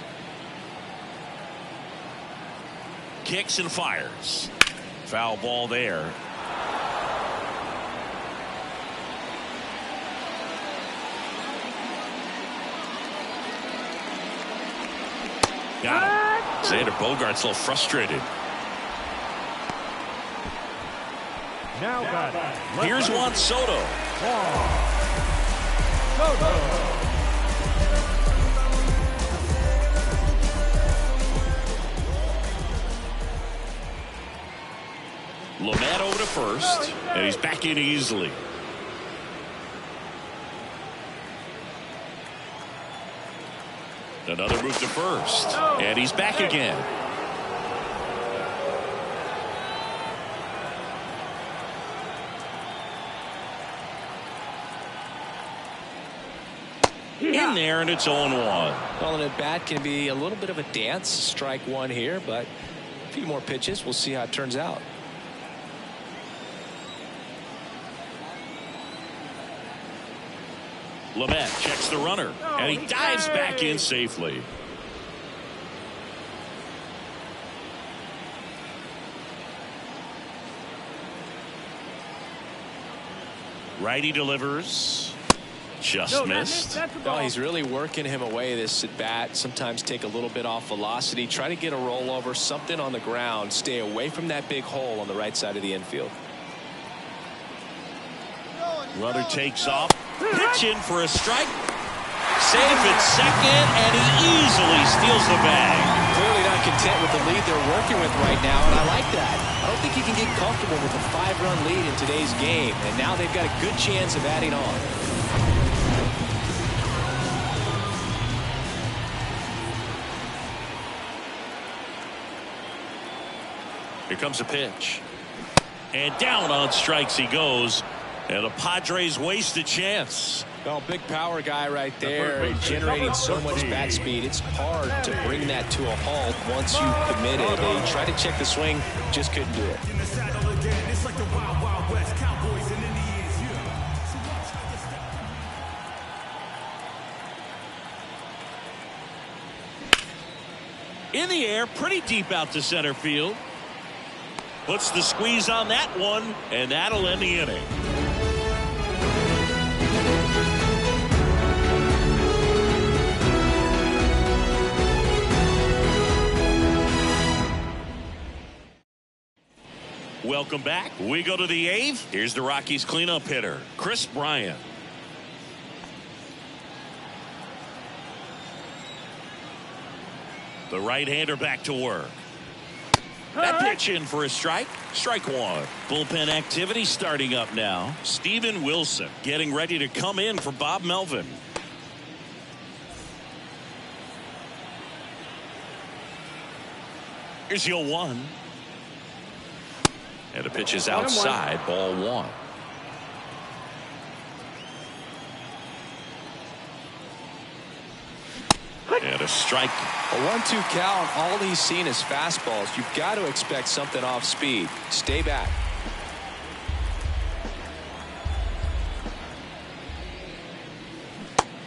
Kicks and fires. Foul ball there. Got him. Xander Bogaerts a little frustrated. Now batting. Here's Juan Soto. Lamet over to first, and he's back in easily. Another move to first, and he's back again. In there, and it's 0-1. Well, an at bat can be a little bit of a dance. Strike one here, but a few more pitches. We'll see how it turns out. Lamet checks the runner, and he dives back in safely. Righty delivers. Just missed. Oh, he's really working him away this at bat. Sometimes take a little bit off velocity. Try to get a rollover, something on the ground. Stay away from that big hole on the right side of the infield. Runner takes off. Pitch in for a strike. Safe at second, and he easily steals the bag. Clearly not content with the lead they're working with right now, and I like that. I don't think he can get comfortable with a 5-run lead in today's game, and now they've got a good chance of adding on. Here comes a pitch. And down on strikes he goes. And the Padres waste a chance. Well, big power guy right there, generating so much bat speed. It's hard to bring that to a halt once you commit it. They tried to check the swing, just couldn't do it. In the air, pretty deep out to center field. Puts the squeeze on that one, and that'll end the inning. Welcome back. We go to the 8th. Here's the Rockies cleanup hitter, Chris Bryant. The right-hander back to work. That pitch in for a strike. Strike one. Bullpen activity starting up now. Steven Wilson getting ready to come in for Bob Melvin. Here's 0-1. And the pitch is outside. Ball one. And a strike. A 1-2 count. All he's seen is fastballs. You've got to expect something off speed. Stay back.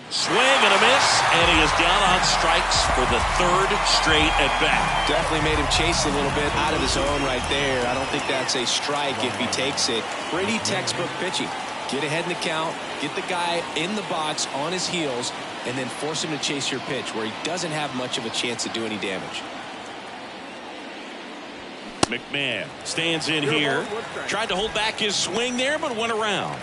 Swing and a miss, and he is down on strikes for the 3rd straight at bat. Definitely made him chase a little bit out of the zone right there. I don't think that's a strike if he takes it. Pretty textbook pitching. Get ahead in the count, get the guy in the box on his heels, and then force him to chase your pitch where he doesn't have much of a chance to do any damage. McMahon stands in here. Tried to hold back his swing there, but went around.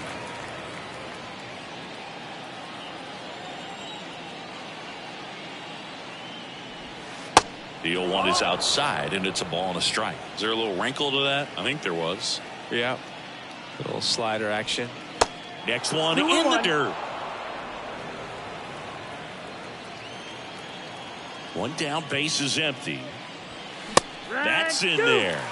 The 0-1 is outside, and it's a ball and a strike. Is there a little wrinkle to that? I think there was. Yeah. A little slider action. Next one in the dirt. One down, base is empty. That's in there.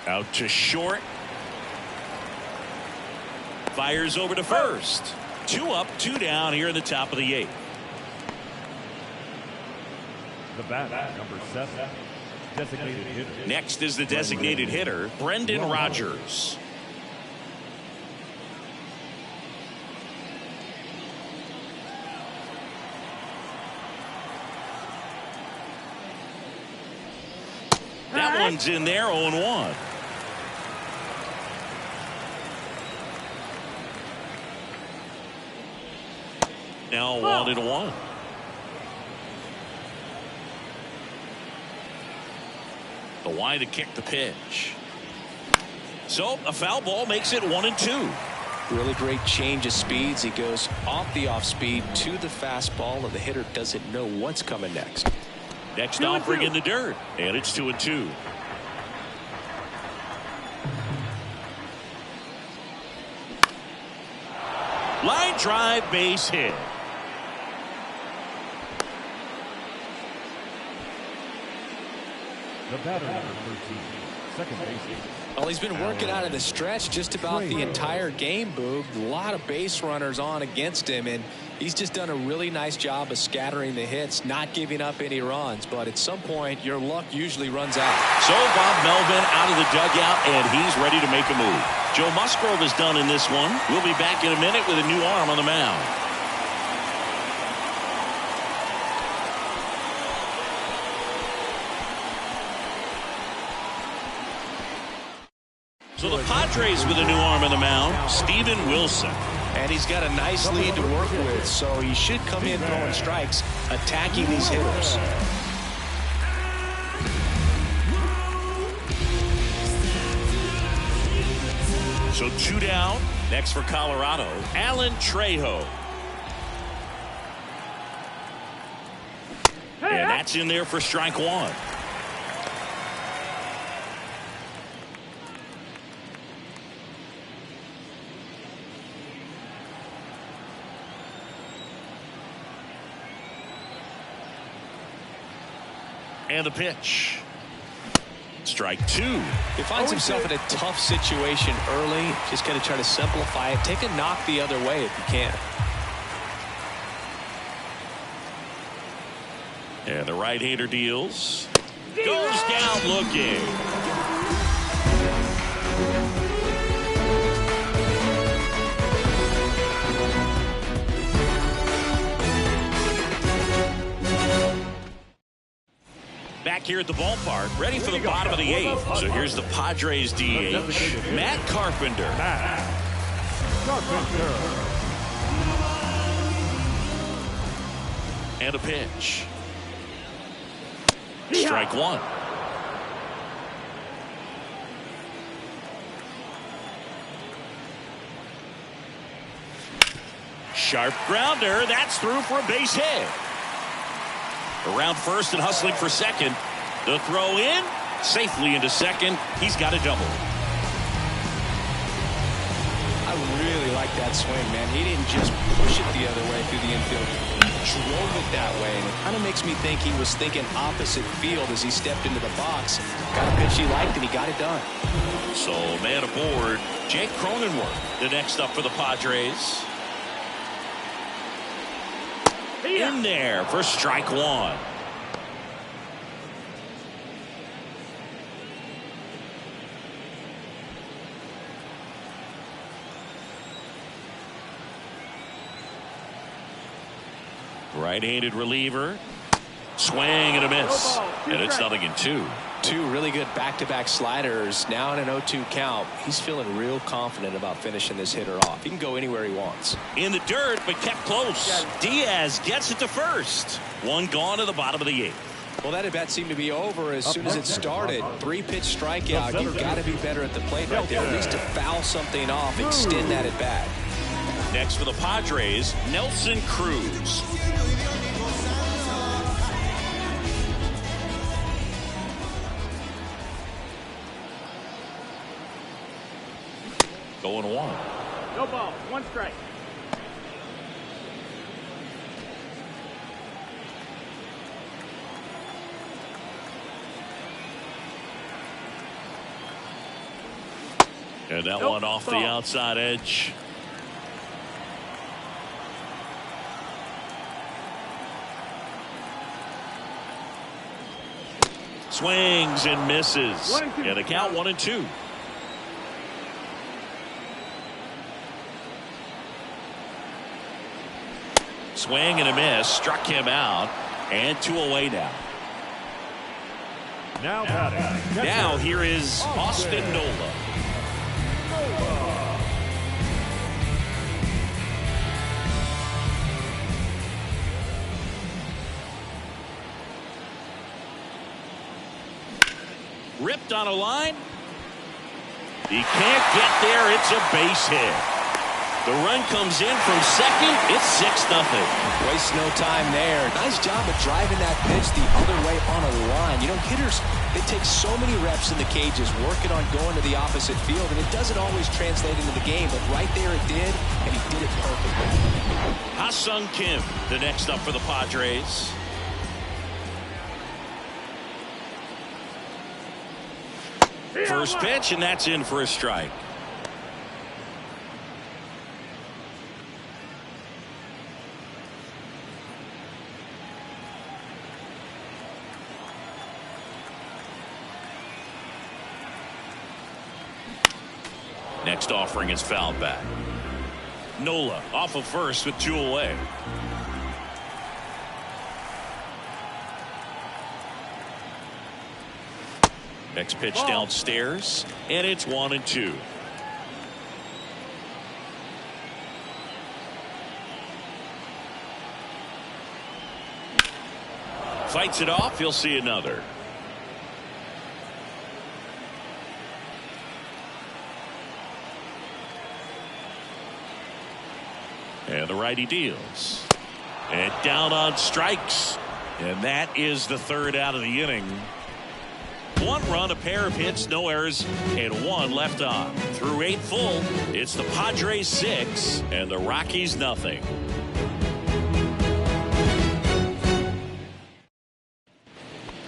Out to short. Fires over to first. 2 up, 2 down here in the top of the 8th. The bat, number 7, designated hitter. Next is the designated hitter, Brendan Rodgers. That one's in there, 0-1. Now 1-1. The wide to kick the pitch. So a foul ball makes it 1-2. Really great change of speeds. He goes off the off speed to the fastball, and the hitter doesn't know what's coming next. Next offering in the dirt, and it's 2-2. Line drive, base hit. The batter, number 13, second baseman. Well, he's been working out of the stretch just about the entire game, Boog. A lot of base runners on against him, and he's just done a really nice job of scattering the hits, not giving up any runs. But at some point, your luck usually runs out. So Bob Melvin out of the dugout, and he's ready to make a move. Joe Musgrove is done in this one. We'll be back in a minute with a new arm on the mound. So the Padres with a new arm on the mound, Steven Wilson. And he's got a nice lead to work with, so he should come in throwing strikes, attacking these hitters. So 2 down. Next for Colorado, Alan Trejo. And that's in there for strike 1. And the pitch. Strike 2. He finds himself in a tough situation early. Just going to try to simplify it. Take a knock the other way if you can. And the right-hander deals. Goes down looking. Back here at the ballpark, ready for the bottom of the 8th. So here's the Padres DH, Matt Carpenter. And a pitch. Strike one. Sharp grounder. That's through for a base hit. Around first and hustling for second. The throw in. Safely into second. He's got a double. I really like that swing, man. He didn't just push it the other way through the infield. He drove it that way. And it kind of makes me think he was thinking opposite field as he stepped into the box. Got a pitch he liked, and he got it done. So, man aboard, Jake Cronenworth, the next up for the Padres. In there for strike one. Right-handed reliever. Swing and a miss. And it's 0-2. Two really good back-to-back sliders. Now in an 0-2 count. He's feeling real confident about finishing this hitter off. He can go anywhere he wants. In the dirt, but kept close. Diaz gets it to first. One gone to the bottom of the 8th. Well, that at-bat seemed to be over as soon as it started. 3-pitch strikeout. You've got to be better at the plate right there. At least to foul something off, extend that at-bat. Next for the Padres, Nelson Cruz. Going one. No ball. One strike. And that one off the outside edge. Swings and misses. And the count 1-2. Swing and a miss. Struck him out. And 2 away now. Now here is Austin Nola. Ripped on a line. He can't get there. It's a base hit. The run comes in from second. It's 6-0. Waste no time there. Nice job of driving that pitch the other way on a line. You know, hitters, they take so many reps in the cages working on going to the opposite field, and it doesn't always translate into the game, but right there it did, and he did it perfectly. Ha-Sung Kim, the next up for the Padres. First pitch, and that's in for a strike. Next offering is fouled back. Nola off of first with 2 away. Next pitch downstairs, and it's 1-2. Fights it off. He'll see another. And the righty deals. And down on strikes. And that is the 3rd out of the inning. 1 run, a pair of hits, no errors, and 1 left on. Through 8 full, it's the Padres 6 and the Rockies nothing.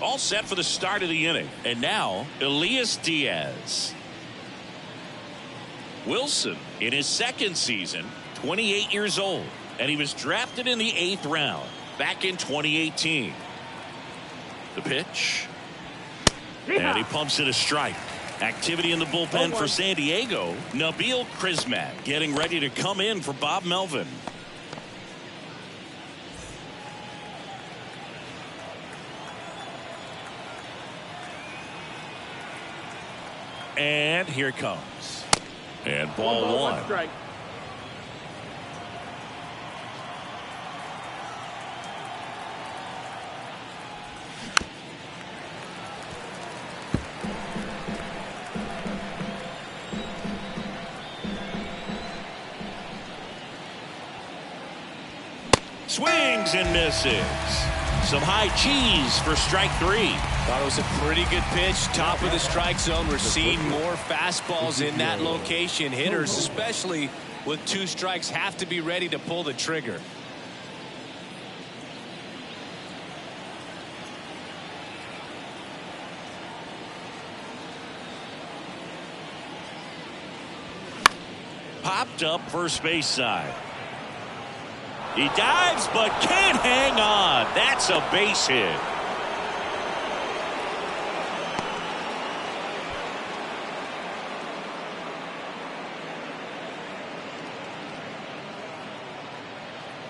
All set for the start of the inning. And now, Elias Diaz. Wilson in his 2nd season, 28 years old, and he was drafted in the 8th round back in 2018. The pitch. And he pumps it a strike. Activity in the bullpen for San Diego. Nabil Crismatt getting ready to come in for Bob Melvin. And here it comes. And ball 1. Strike. swings and misses. Some high cheese for strike 3. Thought it was a pretty good pitch. Top of the strike zone. We're seeing more fastballs in that location. Hitters, especially with 2 strikes, have to be ready to pull the trigger. Popped up first base side. He dives but can't hang on. That's a base hit.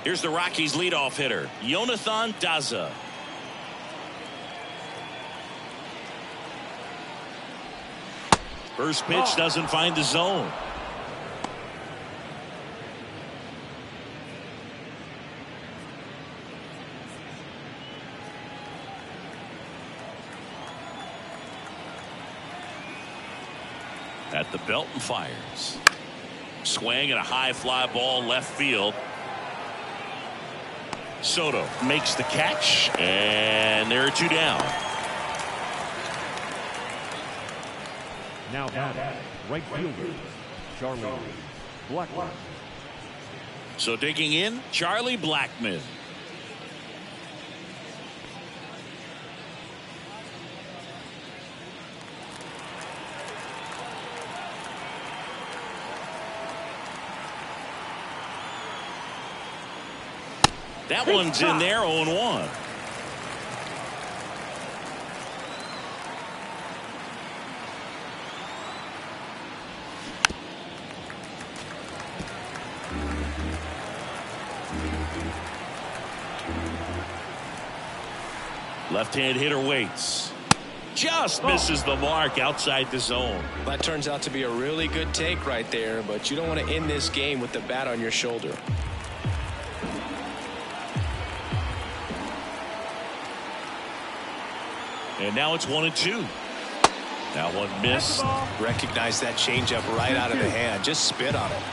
Here's the Rockies leadoff hitter, Jonathan Daza. First pitch doesn't find the zone. At the belt and fires. Swing and a high fly ball left field. Soto makes the catch, and there are 2 down. Now batting, right fielder, Charlie Blackmon. So digging in, Charlie Blackmon. That one's in there, 0-1. Left-hand hitter waits. Just misses the mark outside the zone. That turns out to be a really good take right there, but you don't want to end this game with the bat on your shoulder. And now it's 1-2. That one missed. Recognize that changeup right out of the hand. Just spit on it.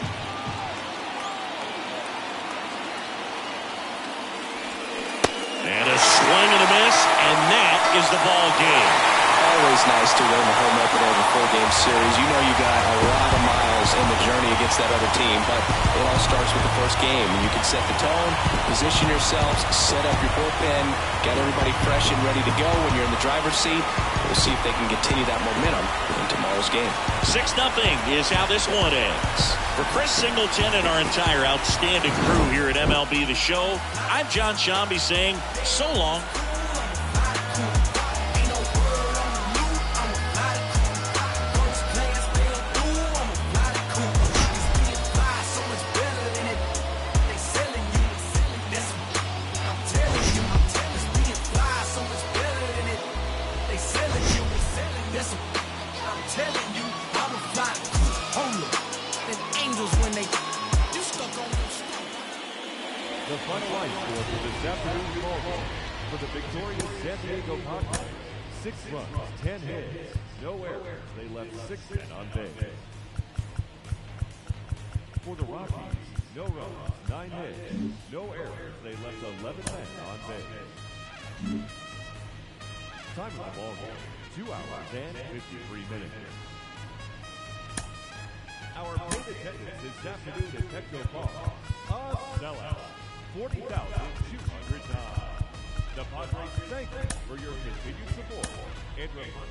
And a swing and a miss, and that is the ball game. Always nice to win the home opener of a 4-game series. You know you got a lot of miles in the journey against that other team, but it all starts with the first game. And you can set the tone, position yourselves, set up your bullpen, get everybody fresh and ready to go when you're in the driver's seat. We'll see if they can continue that momentum in tomorrow's game. 6-0 is how this one ends. For Chris Singleton and our entire outstanding crew here at MLB The Show, I'm John Shambi saying so long. The final line score for this afternoon's ball game for the victorious San Diego Padres. 6 runs, 10 hits, no errors. They left 6 men on base. For the Rockies, no runs, 9 hits, no errors. They left 11 men on base. Time of the ball game, 2 hours and 53 minutes. Our paid attendance this afternoon at Petco Park, a sellout. 40,200 times. The Padres thank you for your continued support and remember,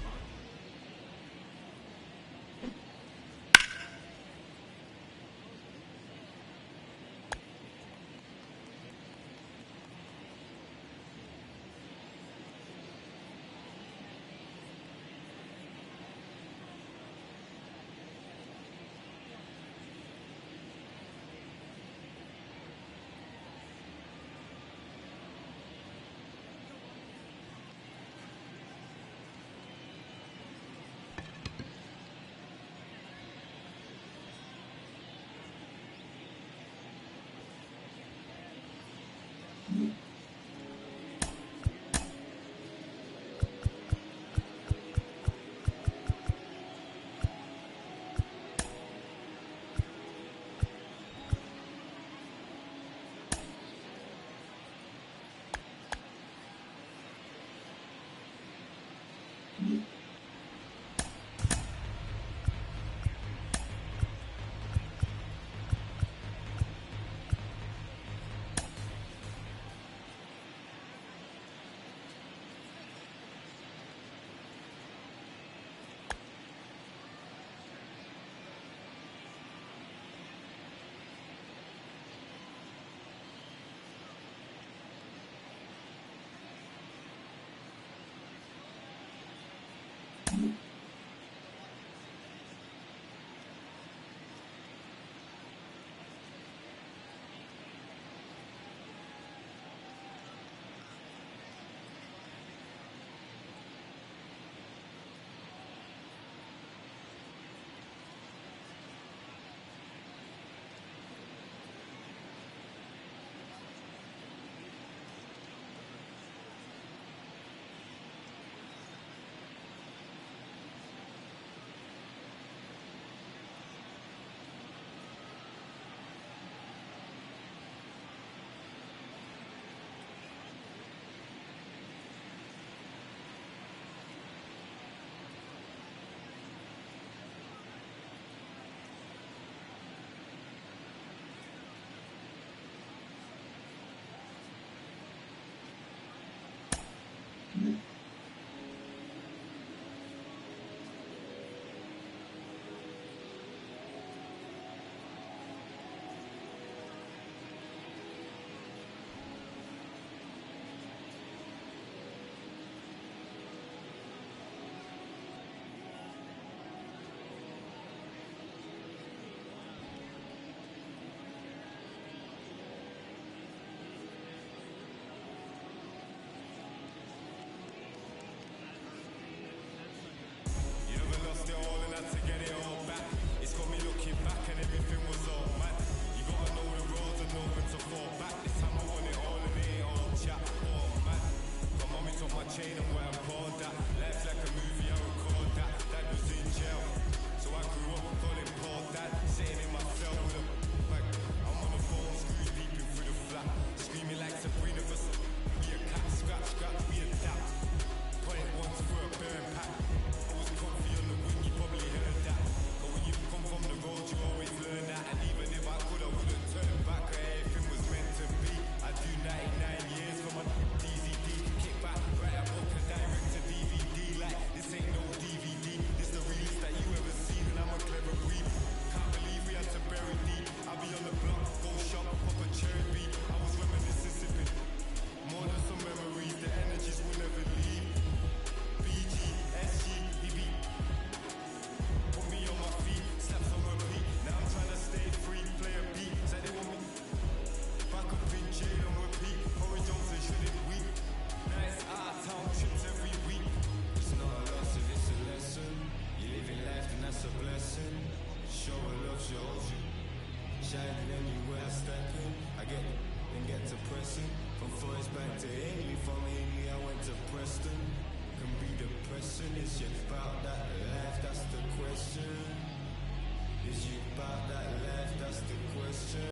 1.